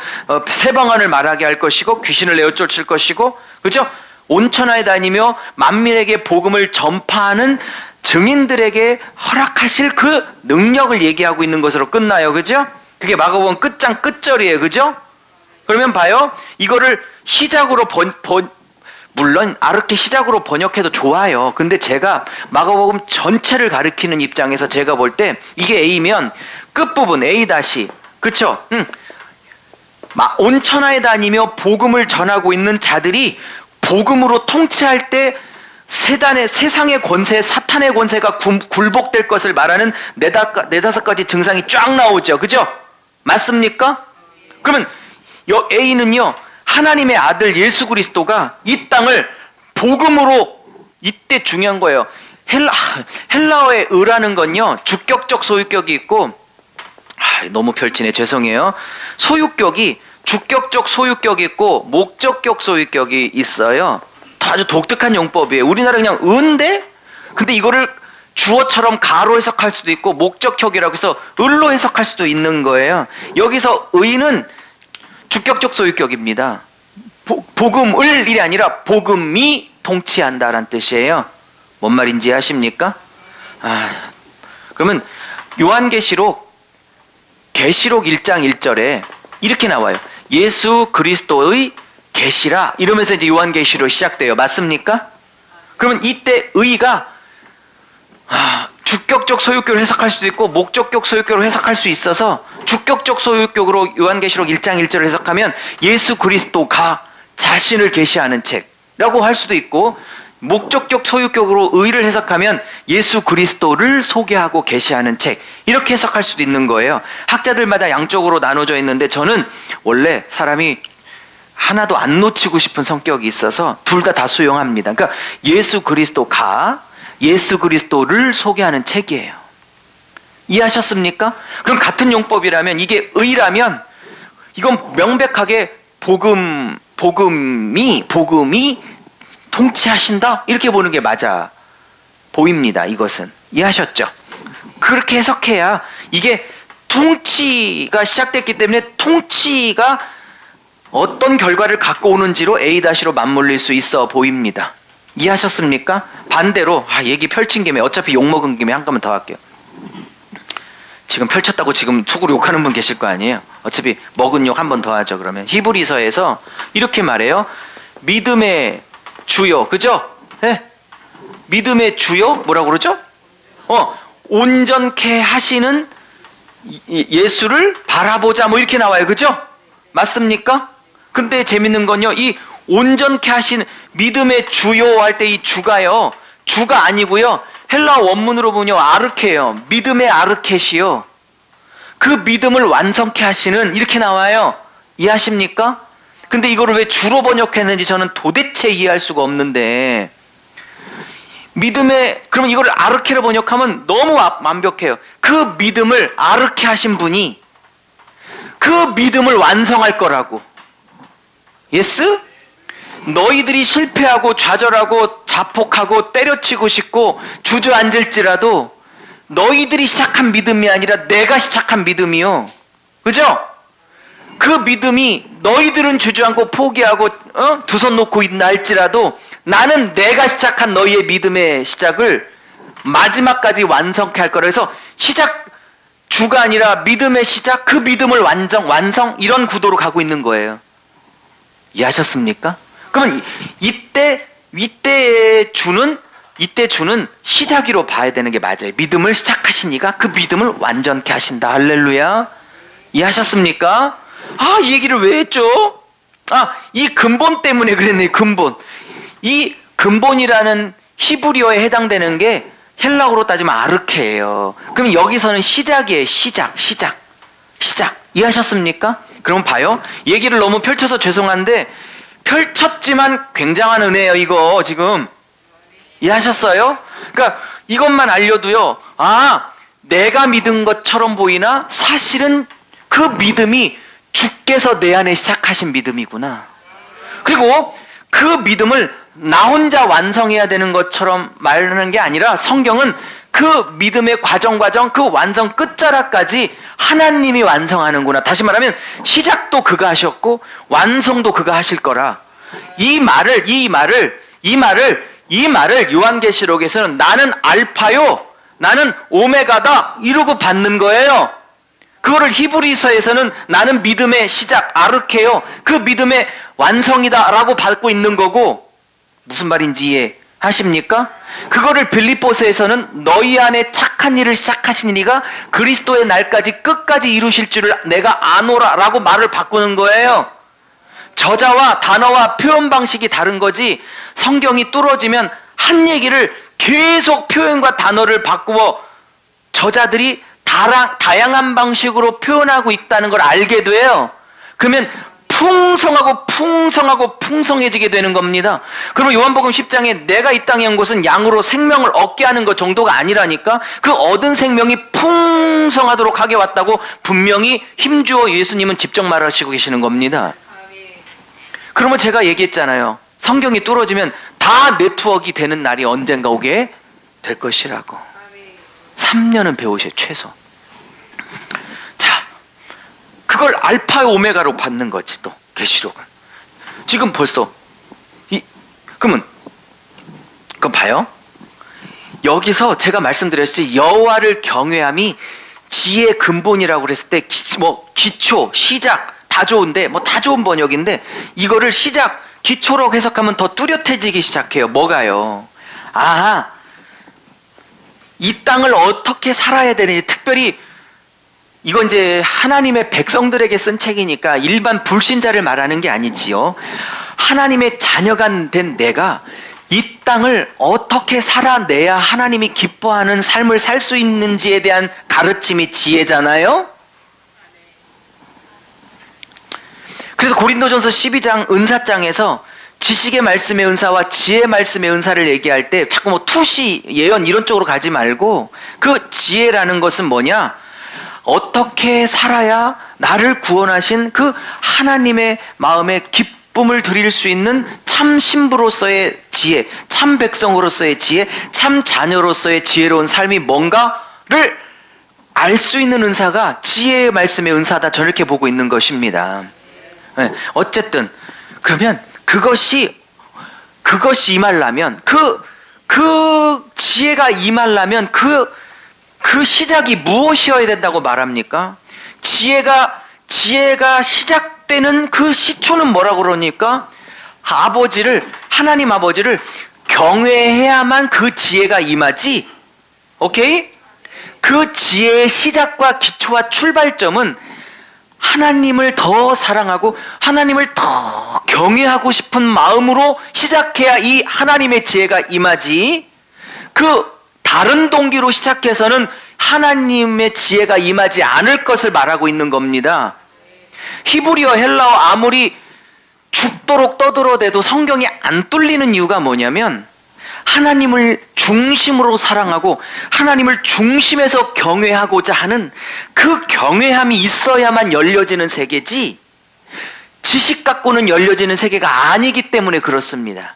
새방언을 말하게 할 것이고 귀신을 내어 쫓을 것이고, 그죠? 온천하에 다니며 만민에게 복음을 전파하는 증인들에게 허락하실 그 능력을 얘기하고 있는 것으로 끝나요. 그죠? 그게 마가복음 끝장 끝절이에요. 그죠? 그러면 봐요. 이거를 시작으로 물론 아르케 시작으로 번역해도 좋아요. 근데 제가 마가복음 전체를 가리키는 입장에서 제가 볼 때 이게 A면 끝부분 A 다시, 그쵸? 온천하에 다니며 복음을 전하고 있는 자들이 복음으로 통치할 때 세상의 권세, 사탄의 권세가 굴복될 것을 말하는 네다섯 가지 증상이 쫙 나오죠. 그죠? 맞습니까? 그러면 A는요, 하나님의 아들 예수 그리스도가 이 땅을 복음으로, 이때 중요한 거예요. 헬라어의 의라는 건요, 주격적 소유격이 있고, 너무 펼치네, 죄송해요. 소유격이 주격적 소유격이 있고 목적격 소유격이 있어요. 아주 독특한 용법이에요. 우리나라 그냥 은데, 근데 이거를 주어처럼 가로 해석할 수도 있고 목적격이라고 해서 을로 해석할 수도 있는 거예요. 여기서 의는 주격적 소유격입니다. 복음을 일이 아니라 복음이 통치한다라는 뜻이에요. 뭔 말인지 아십니까? 그러면 계시록 1장 1절에 이렇게 나와요. 예수 그리스도의 계시라 이러면서 이제 요한계시록 시작돼요. 맞습니까? 그러면 이때 의가 주격적 소유격으로 해석할 수도 있고 목적격 소유격으로 해석할 수 있어서, 주격적 소유격으로 요한계시록 1장 1절을 해석하면 예수 그리스도가 자신을 계시하는 책이라고 할 수도 있고, 목적격 소유격으로 의를 해석하면 예수 그리스도를 소개하고 계시하는 책, 이렇게 해석할 수도 있는 거예요. 학자들마다 양쪽으로 나눠져 있는데 저는 원래 사람이 하나도 안 놓치고 싶은 성격이 있어서 둘 다 수용합니다. 그러니까 예수 그리스도가 예수 그리스도를 소개하는 책이에요. 이해하셨습니까? 그럼 같은 용법이라면, 이게 의라면 이건 명백하게 복음이 통치하신다, 이렇게 보는 게 맞아 보입니다. 이것은 이해하셨죠? 그렇게 해석해야 이게 통치가 시작됐기 때문에 통치가 어떤 결과를 갖고 오는지로 A-로 맞물릴 수 있어 보입니다. 이해하셨습니까? 반대로 얘기 펼친 김에, 어차피 욕먹은 김에 한 가만 더 할게요. 지금 펼쳤다고 지금 속으로 욕하는 분 계실 거 아니에요? 어차피 먹은 욕 한 번 더 하죠. 그러면 히브리서에서 이렇게 말해요. 믿음의 주요, 그죠? 네. 믿음의 주요 뭐라고 그러죠? 온전케 하시는 예수를 바라보자, 뭐 이렇게 나와요. 그죠? 맞습니까? 근데 재밌는 건요, 이 온전케 하시는 믿음의 주요 할 때 이 주가요, 주가 아니고요, 헬라 원문으로 보면 아르케예요. 믿음의 아르케시요. 그 믿음을 완성케 하시는, 이렇게 나와요. 이해하십니까? 근데 이거를 왜 주로 번역했는지 저는 도대체 이해할 수가 없는데, 그러면 이거를 아르케로 번역하면 너무 완벽해요. 그 믿음을 아르케 하신 분이 그 믿음을 완성할 거라고. 예스? 너희들이 실패하고 좌절하고 자폭하고 때려치고 싶고 주저앉을지라도 너희들이 시작한 믿음이 아니라 내가 시작한 믿음이요. 그죠? 그 믿음이 너희들은 주저앉고 포기하고 두 손 놓고 있나 할지라도 나는 내가 시작한 너희의 믿음의 시작을 마지막까지 완성케 할 거라. 그래서 시작 주가 아니라 믿음의 시작, 그 믿음을 완성, 이런 구도로 가고 있는 거예요. 이해하셨습니까? 그러면 이때의 주는 시작이로 봐야 되는 게 맞아요. 믿음을 시작하신 이가 그 믿음을 완전케 하신다. 할렐루야. 이해하셨습니까? 이 얘기를 왜 했죠? 이 근본 때문에 그랬네. 이 근본이라는 히브리어에 해당되는 게 헬라어로 따지면 아르케예요. 그럼 여기서는 시작이에요. 시작. 이해하셨습니까? 그럼 봐요. 얘기를 너무 펼쳐서 죄송한데, 펼쳤지만 굉장한 은혜예요. 이거 지금 이해하셨어요? 그러니까 이것만 알려도요, 내가 믿은 것처럼 보이나 사실은 그 믿음이 주께서 내 안에 시작하신 믿음이구나. 그리고 그 믿음을 나 혼자 완성해야 되는 것처럼 말하는 게 아니라, 성경은 그 믿음의 과정, 그 완성 끝자락까지 하나님이 완성하는구나. 다시 말하면 시작도 그가 하셨고 완성도 그가 하실 거라. 이 말을 요한계시록에서는 나는 알파요, 나는 오메가다, 이러고 받는 거예요. 그거를 히브리서에서는 나는 믿음의 시작, 아르케요, 그 믿음의 완성이다 라고 받고 있는 거고, 무슨 말인지 이해하십니까? 그거를 빌립보서에서는 너희 안에 착한 일을 시작하신 이가 그리스도의 날까지 끝까지 이루실 줄을 내가 아노라 라고 말을 바꾸는 거예요. 저자와 단어와 표현 방식이 다른 거지, 성경이 뚫어지면 한 얘기를 계속 표현과 단어를 바꾸어 저자들이 다양한 방식으로 표현하고 있다는 걸 알게 돼요. 그러면 풍성해지게 되는 겁니다. 그러면 요한복음 10장에 내가 이 땅에 온 것은 양으로 생명을 얻게 하는 것 정도가 아니라니까, 그 얻은 생명이 풍성하도록 하게 왔다고 분명히 힘주어 예수님은 직접 말하시고 계시는 겁니다. 그러면 제가 얘기했잖아요. 성경이 뚫어지면 다 네트워크가 되는 날이 언젠가 오게 될 것이라고. 3년은 배우셔, 최소. 자, 그걸 알파 오메가로 받는 거지. 또 계시록은 지금 벌써 그럼 봐요. 여기서 제가 말씀드렸지, 여호와를 경외함이 지혜의 근본이라고 그랬을 때 기초, 시작 다 좋은데, 다 좋은 번역인데, 이거를 시작, 기초로 해석하면 더 뚜렷해지기 시작해요. 뭐가요? 이 땅을 어떻게 살아야 되는지, 특별히 이건 이제 하나님의 백성들에게 쓴 책이니까 일반 불신자를 말하는 게 아니지요. 하나님의 자녀가 된 내가 이 땅을 어떻게 살아내야 하나님이 기뻐하는 삶을 살 수 있는지에 대한 가르침이 지혜잖아요. 그래서 고린도전서 12장 은사장에서 지식의 말씀의 은사와 지혜의 말씀의 은사를 얘기할 때 자꾸 뭐 투시, 예언 이런 쪽으로 가지 말고 그 지혜라는 것은 뭐냐? 어떻게 살아야 나를 구원하신 그 하나님의 마음에 기쁨을 드릴 수 있는 참 신부로서의 지혜, 참 백성으로서의 지혜, 참 자녀로서의 지혜로운 삶이 뭔가를 알 수 있는 은사가 지혜의 말씀의 은사다. 저는 이렇게 보고 있는 것입니다. 네, 어쨌든 그러면 그것이 임하려면 그 지혜가 임하려면 그 시작이 무엇이어야 된다고 말합니까? 지혜가 시작되는 그 시초는 뭐라고 그러니까? 하나님 아버지를 경외해야만 그 지혜가 임하지. 오케이? 그 지혜의 시작과 기초와 출발점은 하나님을 더 사랑하고 하나님을 더 경외하고 싶은 마음으로 시작해야 이 하나님의 지혜가 임하지. 그 다른 동기로 시작해서는 하나님의 지혜가 임하지 않을 것을 말하고 있는 겁니다. 히브리어, 헬라어 아무리 죽도록 떠들어대도 성경이 안 뚫리는 이유가 뭐냐면 하나님을 중심으로 사랑하고 하나님을 중심에서 경외하고자 하는 그 경외함이 있어야만 열려지는 세계지, 지식 갖고는 열려지는 세계가 아니기 때문에 그렇습니다.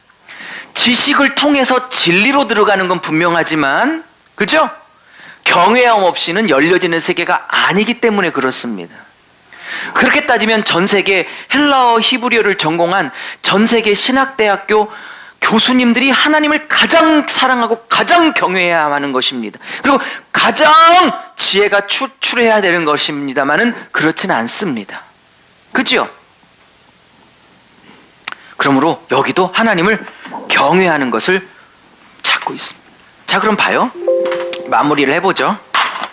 지식을 통해서 진리로 들어가는 건 분명하지만, 그죠? 경외함 없이는 열려지는 세계가 아니기 때문에 그렇습니다. 그렇게 따지면 전 세계 헬라어 히브리어를 전공한 전 세계 신학대학교 교수님들이 하나님을 가장 사랑하고 가장 경외해야 하는 것입니다. 그리고 가장 지혜가 추출해야 되는 것입니다만은 그렇지는 않습니다. 그죠? 그러므로 여기도 하나님을 경외하는 것을 찾고 있습니다. 자, 그럼 봐요. 마무리를 해보죠.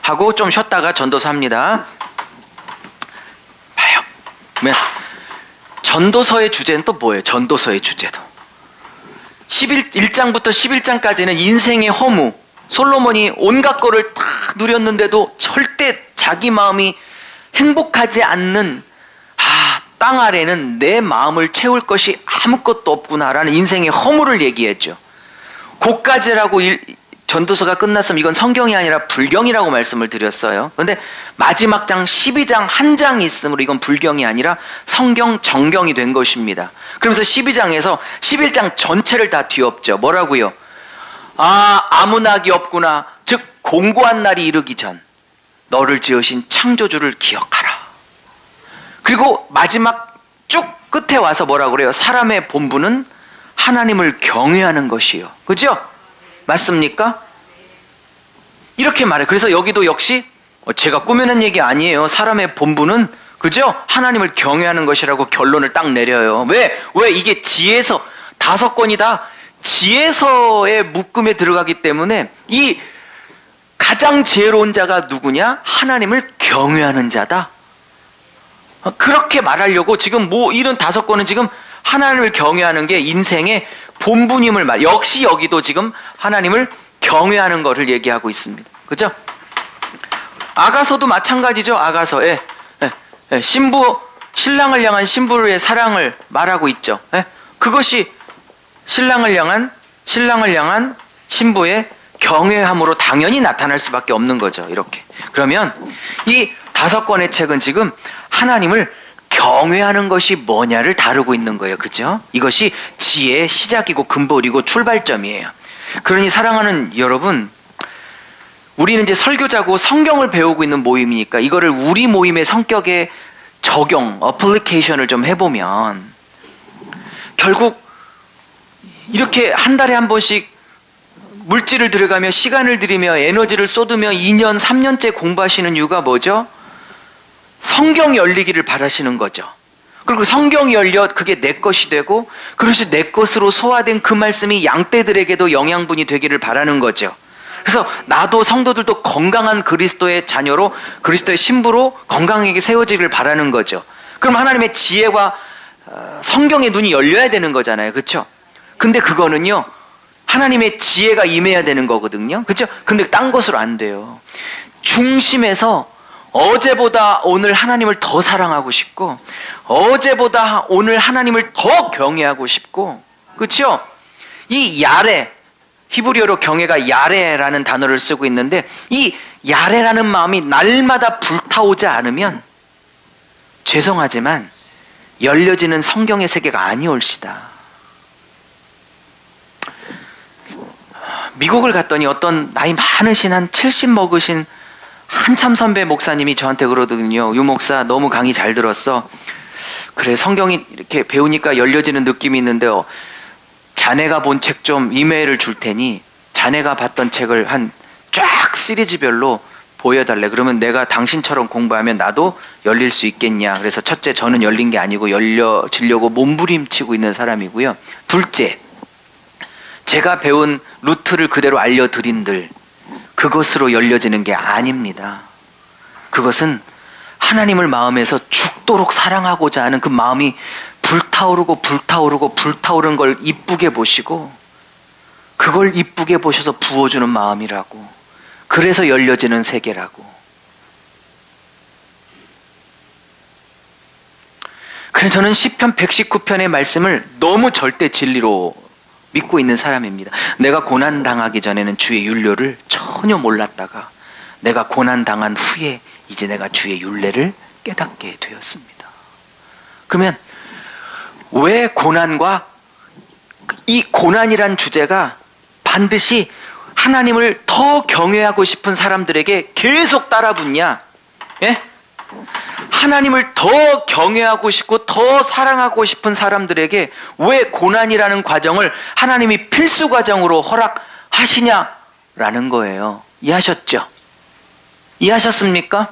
하고 좀 쉬었다가 전도서 합니다. 봐요. 그러면 전도서의 주제는 또 뭐예요? 전도서의 주제도 1장부터 11장까지는 인생의 허무, 솔로몬이 온갖 거를 다 누렸는데도 절대 자기 마음이 행복하지 않는, 땅 아래는 내 마음을 채울 것이 아무것도 없구나라는 인생의 허무를 얘기했죠. 고까지라고 전도서가 끝났으면 이건 성경이 아니라 불경이라고 말씀을 드렸어요. 그런데 마지막 장 12장 한 장이 있으므로 이건 불경이 아니라 성경 정경이 된 것입니다. 그러면서 12장에서 11장 전체를 다 뒤엎죠. 뭐라고요? 아무 낙이 없구나. 즉 공고한 날이 이르기 전 너를 지으신 창조주를 기억하라. 그리고 마지막 쭉 끝에 와서 뭐라고 그래요? 사람의 본분은 하나님을 경외하는 것이요. 그죠? 맞습니까? 이렇게 말해요. 그래서 여기도 역시 제가 꾸며낸 얘기 아니에요. 사람의 본분은, 그죠? 하나님을 경외하는 것이라고 결론을 딱 내려요. 왜 이게 지혜서 5권이 다 지혜서의 묶음에 들어가기 때문에 이 가장 지혜로운 자가 누구냐? 하나님을 경외하는 자다. 그렇게 말하려고 지금 이런 5권은 지금 하나님을 경외하는 게 인생의 본분임을 역시 여기도 지금 하나님을 경외하는 것을 얘기하고 있습니다. 그죠? 아가서도 마찬가지죠. 아가서. 신랑을 향한 신부의 사랑을 말하고 있죠. 그것이 신랑을 향한 신부의 경외함으로 당연히 나타날 수밖에 없는 거죠. 이렇게. 그러면 이 5권의 책은 지금 하나님을 경외하는 것이 뭐냐를 다루고 있는 거예요. 그죠? 이것이 지혜의 시작이고 근본이고 출발점이에요. 그러니 사랑하는 여러분, 우리는 이제 설교자고 성경을 배우고 있는 모임이니까 이거를 우리 모임의 성격에 적용, 어플리케이션을 좀 해보면 결국 이렇게 한 달에 한 번씩 물질을 들여가며 시간을 들이며 에너지를 쏟으며 2년, 3년째 공부하시는 이유가 뭐죠? 성경이 열리기를 바라시는 거죠. 그리고 성경이 열려 그게 내 것이 되고, 그것이 내 것으로 소화된 그 말씀이 양떼들에게도 영양분이 되기를 바라는 거죠. 그래서 나도 성도들도 건강한 그리스도의 자녀로, 그리스도의 신부로 건강하게 세워지기를 바라는 거죠. 그럼 하나님의 지혜와 성경의 눈이 열려야 되는 거잖아요. 그렇죠? 근데 그거는요, 하나님의 지혜가 임해야 되는 거거든요. 그렇죠? 근데 딴 것으로 안 돼요. 중심에서 어제보다 오늘 하나님을 더 사랑하고 싶고, 어제보다 오늘 하나님을 더 경외하고 싶고, 그렇죠? 이 야레, 히브리어로 경외가 야레라는 단어를 쓰고 있는데, 이 야레라는 마음이 날마다 불타오지 않으면 죄송하지만 열려지는 성경의 세계가 아니올시다. 미국을 갔더니 어떤 나이 많으신 한 70 먹으신 한참 선배 목사님이 저한테 그러더군요. 유 목사 너무 강의 잘 들었어. 그래, 성경이 이렇게 배우니까 열려지는 느낌이 있는데요. 자네가 본 책 좀 이메일을 줄 테니 자네가 봤던 책을 한 쫙 시리즈별로 보여달래. 그러면 내가 당신처럼 공부하면 나도 열릴 수 있겠냐. 그래서 첫째, 저는 열린 게 아니고 열려지려고 몸부림치고 있는 사람이고요. 둘째, 제가 배운 루트를 그대로 알려드린들 그것으로 열려지는 게 아닙니다. 그것은 하나님을 마음에서 죽도록 사랑하고자 하는 그 마음이 불타오르고 불타오르고 불타오른 걸 이쁘게 보시고 그걸 이쁘게 보셔서 부어주는 마음이라고. 그래서 열려지는 세계라고. 그래서 저는 시편 119편의 말씀을 너무 절대 진리로 믿고 있는 사람입니다. 내가 고난당하기 전에는 주의 율례를 전혀 몰랐다가 내가 고난당한 후에 이제 내가 주의 율례를 깨닫게 되었습니다. 그러면 왜 고난과 이 고난이란 주제가 반드시 하나님을 더 경외하고 싶은 사람들에게 계속 따라붙냐? 예? 하나님을 더 경외하고 싶고 더 사랑하고 싶은 사람들에게 왜 고난이라는 과정을 하나님이 필수 과정으로 허락하시냐라는 거예요. 이해하셨죠? 이해하셨습니까?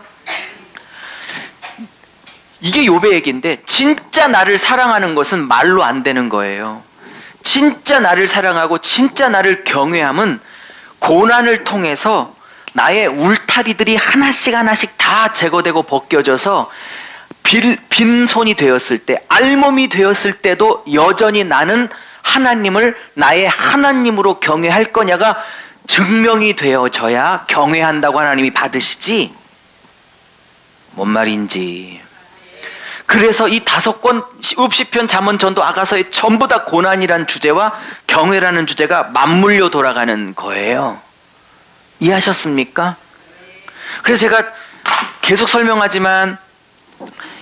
이게 욥의 얘기인데 진짜 나를 사랑하는 것은 말로 안 되는 거예요. 진짜 나를 사랑하고 진짜 나를 경외함은 고난을 통해서 나의 울타리들이 하나씩 하나씩 다 제거되고 벗겨져서 빈손이 되었을 때, 알몸이 되었을 때도 여전히 나는 하나님을 나의 하나님으로 경외할 거냐가 증명이 되어져야 경외한다고 하나님이 받으시지. 뭔 말인지. 그래서 이 5권 읍시편, 잠언, 전도, 아가서에 전부 다 고난이란 주제와 경외라는 주제가 맞물려 돌아가는 거예요. 이해하셨습니까? 그래서 제가 계속 설명하지만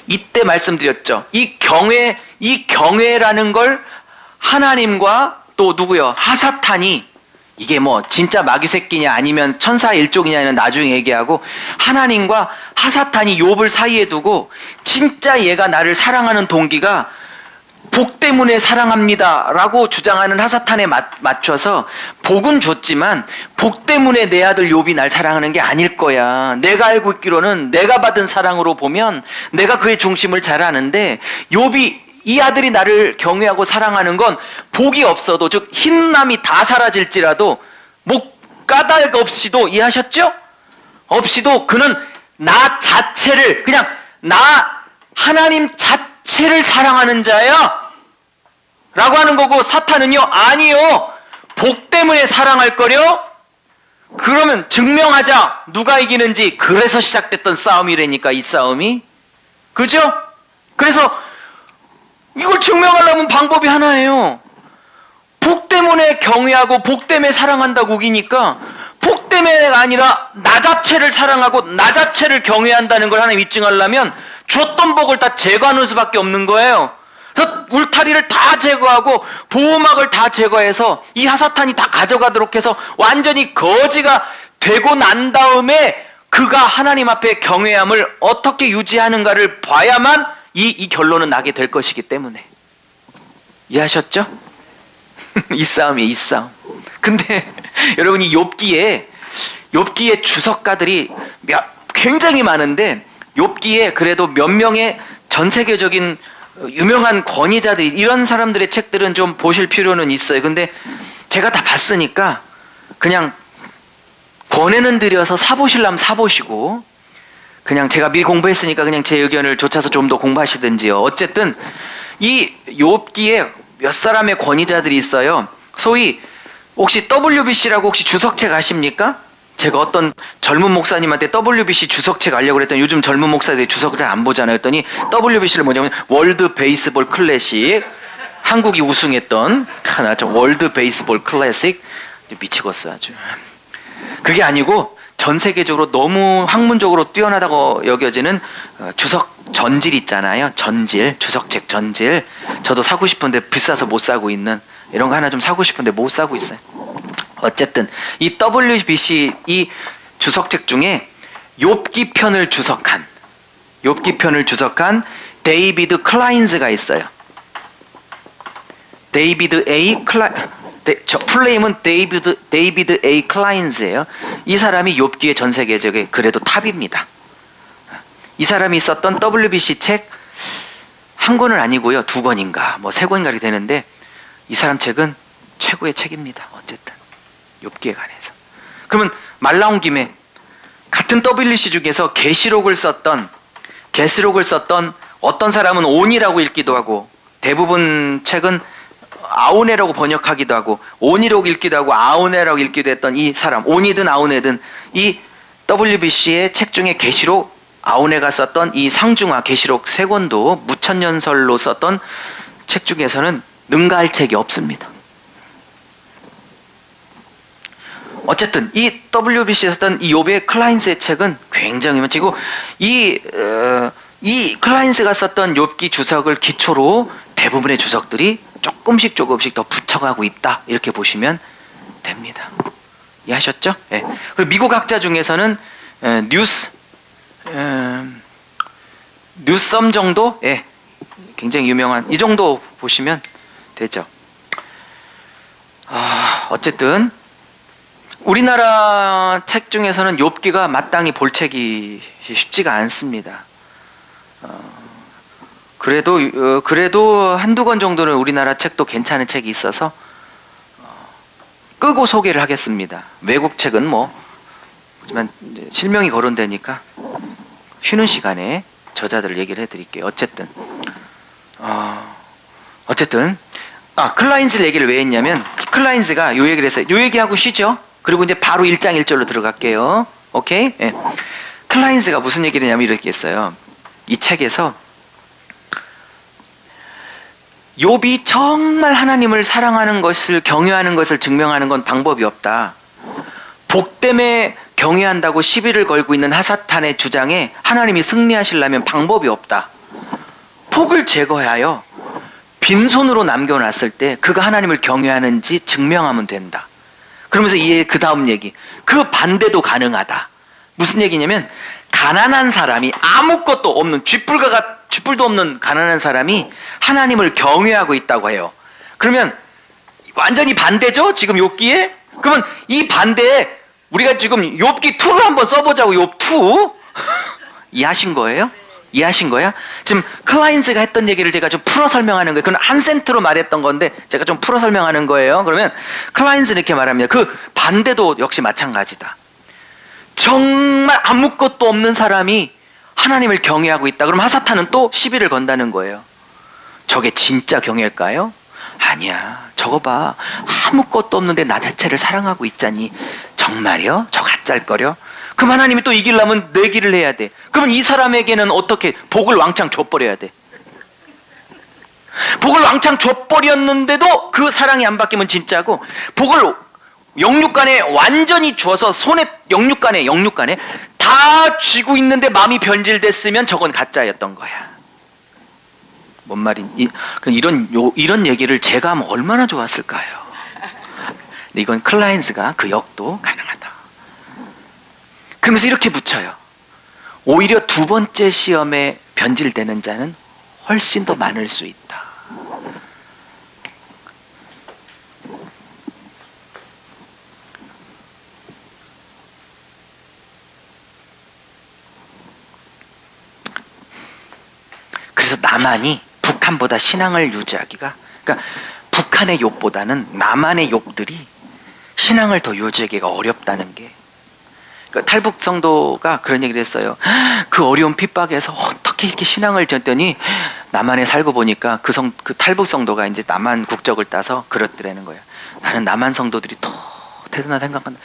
이때 말씀드렸죠. 이 경외라는 걸 하나님과 또 누구요? 하사탄이 이게 뭐 진짜 마귀 새끼냐 아니면 천사 일종이냐는 나중에 얘기하고 하나님과 하사탄이 욥을 사이에 두고 진짜 얘가 나를 사랑하는 동기가 복 때문에 사랑합니다 라고 주장하는 하사탄에 맞춰서 복은 줬지만 복 때문에 내 아들 욥이 날 사랑하는 게 아닐 거야. 내가 알고 있기로는 내가 받은 사랑으로 보면 내가 그의 중심을 잘 아는데 욥이 이 아들이 나를 경외하고 사랑하는 건 복이 없어도 즉 흰남이 다 사라질지라도 목 까닭 없이도 이해하셨죠? 없이도 그는 나 자체를 그냥 나 하나님 자체를 사랑하는 자야 라고 하는 거고 사탄은요 아니요 복 때문에 사랑할 거려? 그러면 증명하자 누가 이기는지. 그래서 시작됐던 싸움이라니까 이 싸움이. 그죠? 그래서 이걸 증명하려면 방법이 하나예요. 복 때문에 경외하고 복 때문에 사랑한다고 우기니까 복 때문에가 아니라 나 자체를 사랑하고 나 자체를 경외한다는 걸 하나님 입증하려면 줬던 복을 다 제거하는 수밖에 없는 거예요. 그래서 울타리를 다 제거하고 보호막을 다 제거해서 이 하사탄이 다 가져가도록 해서 완전히 거지가 되고 난 다음에 그가 하나님 앞에 경외함을 어떻게 유지하는가를 봐야만 이 결론은 나게 될 것이기 때문에. 이해하셨죠? 이 싸움이에요, 이 싸움. 근데 여러분 이 욥기에 주석가들이 굉장히 많은데 욥기에 그래도 몇 명의 전 세계적인 유명한 권위자들이 이런 사람들의 책들은 좀 보실 필요는 있어요. 근데 제가 다 봤으니까 그냥 권해는 드려서 사보실라면 사보시고 그냥 제가 미리 공부했으니까 그냥 제 의견을 좇아서 좀 더 공부하시든지요. 어쨌든 이 욥기에 몇 사람의 권위자들이 있어요. 소위 혹시 WBC라고 혹시 주석책 아십니까? 제가 어떤 젊은 목사님한테 WBC 주석책 알려고 그랬더니 요즘 젊은 목사들이 주석을 잘 안 보잖아요. 그랬더니 WBC를 뭐냐면 월드 베이스볼 클래식, 한국이 우승했던 하나 월드 베이스볼 클래식. 미치겠어 아주. 그게 아니고 전 세계적으로 너무 학문적으로 뛰어나다고 여겨지는 주석 전질 있잖아요. 전질, 주석책 전질. 저도 사고 싶은데 비싸서 못 사고 있는 이런 거 하나 좀 사고 싶은데 못 사고 있어요. 어쨌든 이 WBC 이 주석책 중에 욥기 편을 주석한 데이비드 클라인즈가 있어요. 데이비드 A 풀네임은 데이비드 A 클라인즈예요. 이 사람이 욥기의 전 세계적인 그래도 탑입니다. 이 사람이 썼던 WBC 책 한 권은 아니고요, 2권인가 뭐 3권인가 이렇게 되는데 이 사람 책은 최고의 책입니다. 어쨌든 욥기에 관해서. 그러면 말 나온 김에 같은 WBC 중에서 계시록을 썼던 어떤 사람은 온이라고 읽기도 하고 대부분 책은 아오네라고 번역하기도 하고 온이라고 읽기도 하고 아오네라고 읽기도 했던 이 사람, 온이든 아오네든 이 WBC의 책 중에 계시록 아오네가 썼던 이 상중하 계시록 3권도 무천년설로 썼던 책 중에서는 능가할 책이 없습니다. 어쨌든 이 WBC에 썼던 이 욥의 클라인스의 책은 굉장히 멋지고 이 클라인스가 썼던 욥기 주석을 기초로 대부분의 주석들이 조금씩 더 붙여가고 있다 이렇게 보시면 됩니다. 이해하셨죠? 네. 그리고 미국 학자 중에서는 뉴섬 정도? 예. 굉장히 유명한 이 정도 보시면 되죠. 어쨌든 우리나라 책 중에서는 욥기가 마땅히 볼 책이 쉽지가 않습니다. 그래도 한두 권 정도는 우리나라 책도 괜찮은 책이 있어서 끄고 소개를 하겠습니다. 외국 책은 뭐 하지만 실명이 거론되니까 쉬는 시간에 저자들 얘기를 해드릴게요. 어쨌든 클라인즈 얘기를 왜 했냐면 클라인즈가 요 얘기를 했어요. 요 얘기하고 쉬죠. 그리고 이제 바로 1장 1절로 들어갈게요. 오케이? 네. 클라인즈가 무슨 얘기를 했냐면 이렇게 했어요. 이 책에서 욥이 정말 하나님을 사랑하는 것을 경외하는 것을 증명하는 건 방법이 없다. 복 때문에 경외한다고 시비를 걸고 있는 하사탄의 주장에 하나님이 승리하시려면 방법이 없다. 복을 제거하여 빈손으로 남겨놨을 때 그가 하나님을 경외하는지 증명하면 된다. 그러면서 그 다음 얘기, 그 반대도 가능하다. 무슨 얘기냐면 가난한 사람이 아무것도 없는 쥐뿔도 없는 가난한 사람이 하나님을 경외하고 있다고 해요. 그러면 완전히 반대죠? 지금 욥기에? 그러면 이 반대에 우리가 지금 욥기 2를 한번 써보자고. 욥 2 이해하신 거예요? 이해하신 거야? 지금 클라인스가 했던 얘기를 제가 좀 풀어 설명하는 거예요. 그건 한 센트로 말했던 건데 제가 좀 풀어 설명하는 거예요. 그러면 클라인스는 이렇게 말합니다. 그 반대도 역시 마찬가지다. 정말 아무것도 없는 사람이 하나님을 경외하고 있다. 그럼 하사탄은 또 시비를 건다는 거예요. 저게 진짜 경외일까요? 아니야. 저거 봐. 아무것도 없는데 나 자체를 사랑하고 있자니. 정말요? 저 가짜일거려? 그럼 하나님이 또 이기려면 내기를 해야 돼. 그러면 이 사람에게는 어떻게 복을 왕창 줘버려야 돼. 복을 왕창 줘버렸는데도 그 사랑이 안 바뀌면 진짜고, 복을 영육간에 완전히 줘서 손에 영육간에 다 쥐고 있는데 마음이 변질됐으면 저건 가짜였던 거야. 뭔 말인? 이런 얘기를 제가 하면 얼마나 좋았을까요? 근데 이건 클라인스가 그 역도 가능하다. 그러면서 이렇게 붙여요. 오히려 두 번째 시험에 변질되는 자는 훨씬 더 많을 수 있다. 그래서 남한이 북한보다 신앙을 유지하기가, 그러니까 북한의 욥보다는 남한의 욥들이 신앙을 더 유지하기가 어렵다는 게, 그러니까 탈북 성도가 그런 얘기를 했어요. 그 어려운 핍박에서 어떻게 이렇게 신앙을 졌더니 남한에 살고 보니까 그 탈북 성도가 이제 남한 국적을 따서 그렇더라는 거예요. 나는 남한 성도들이 더 대단하다 생각한다.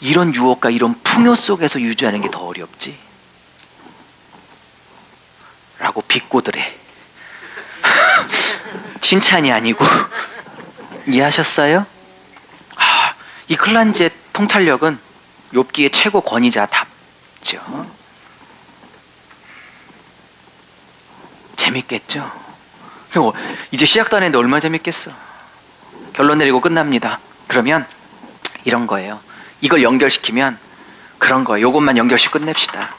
이런 유혹과 이런 풍요 속에서 유지하는 게 더 어렵지 라고 비꼬더래. 칭찬이 아니고. 이해하셨어요? 이 클란지의 통찰력은 욥기의 최고 권위자답죠. 재밌겠죠? 이제 시작도 안 했는데 얼마나 재밌겠어. 결론 내리고 끝납니다. 그러면 이런 거예요. 이걸 연결시키면 그런 거예요. 이것만 연결시키고 끝냅시다.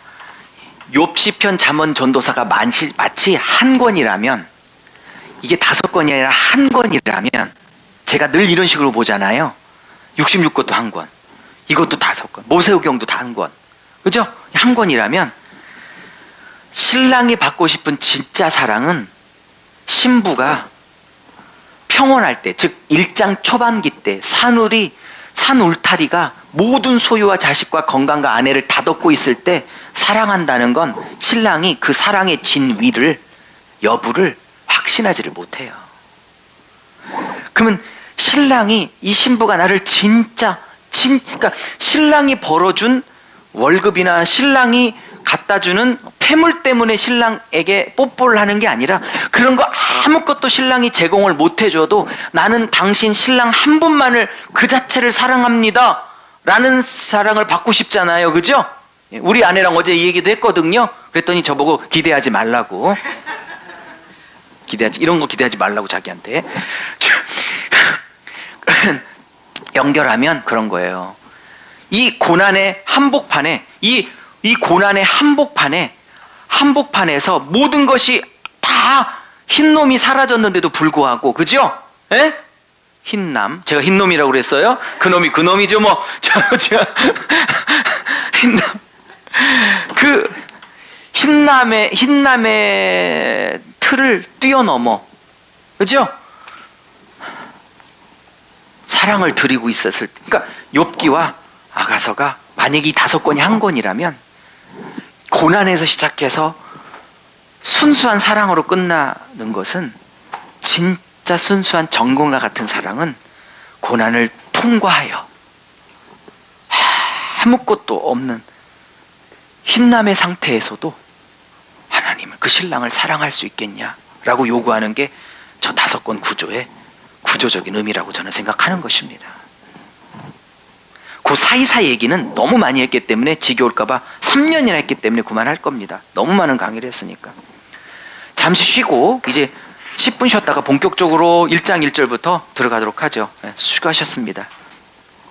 욥, 시편, 잠언, 전도서가 마치 한 권이라면, 이게 5권이 아니라 한 권이라면, 제가 늘 이런 식으로 보잖아요. 66권도 한 권, 이것도 5권, 모세오경도 다 한 권, 그죠? 한 권이라면 신랑이 받고 싶은 진짜 사랑은 신부가 평온할 때, 즉 일장 초반기 때 산 울타리가 모든 소유와 자식과 건강과 아내를 다 덮고 있을 때 사랑한다는 건 신랑이 그 사랑의 진위를, 여부를 확신하지를 못해요. 그러면 신랑이, 이 신부가 나를 그러니까 신랑이 벌어준 월급이나 신랑이 갖다 주는 폐물 때문에 신랑에게 뽀뽀를 하는 게 아니라, 그런 거 아무것도 신랑이 제공을 못 해줘도 나는 당신 신랑 한 분만을, 그 자체를 사랑합니다 라는 사랑을 받고 싶잖아요. 그죠? 우리 아내랑 어제 이 얘기도 했거든요. 그랬더니 저보고 기대하지 말라고. 이런 거 기대하지 말라고 자기한테. 연결하면 그런 거예요. 이 고난의 한복판에, 이 고난의 한복판에서 모든 것이 다 흰놈이 사라졌는데도 불구하고, 그죠? 에? 흰남, 제가 흰놈이라고 그랬어요? 그놈이죠 뭐. 제가 흰남, 그 흰남의 틀을 뛰어넘어, 그죠? 사랑을 드리고 있었을 때, 그러니까 욥기와 아가서가 만약에 이 5권이 한 권이라면 고난에서 시작해서 순수한 사랑으로 끝나는 것은, 진짜 순수한 정금과 같은 사랑은 고난을 통과하여 아무것도 없는 흰남의 상태에서도 하나님은 그 신랑을 사랑할 수 있겠냐라고 요구하는 게 저 5권 구조의 구조적인 의미라고 저는 생각하는 것입니다. 그 사이사이 얘기는 너무 많이 했기 때문에 지겨울까봐 3년이나 했기 때문에 그만할 겁니다. 너무 많은 강의를 했으니까. 잠시 쉬고 이제 10분 쉬었다가 본격적으로 1장 1절부터 들어가도록 하죠. 수고하셨습니다.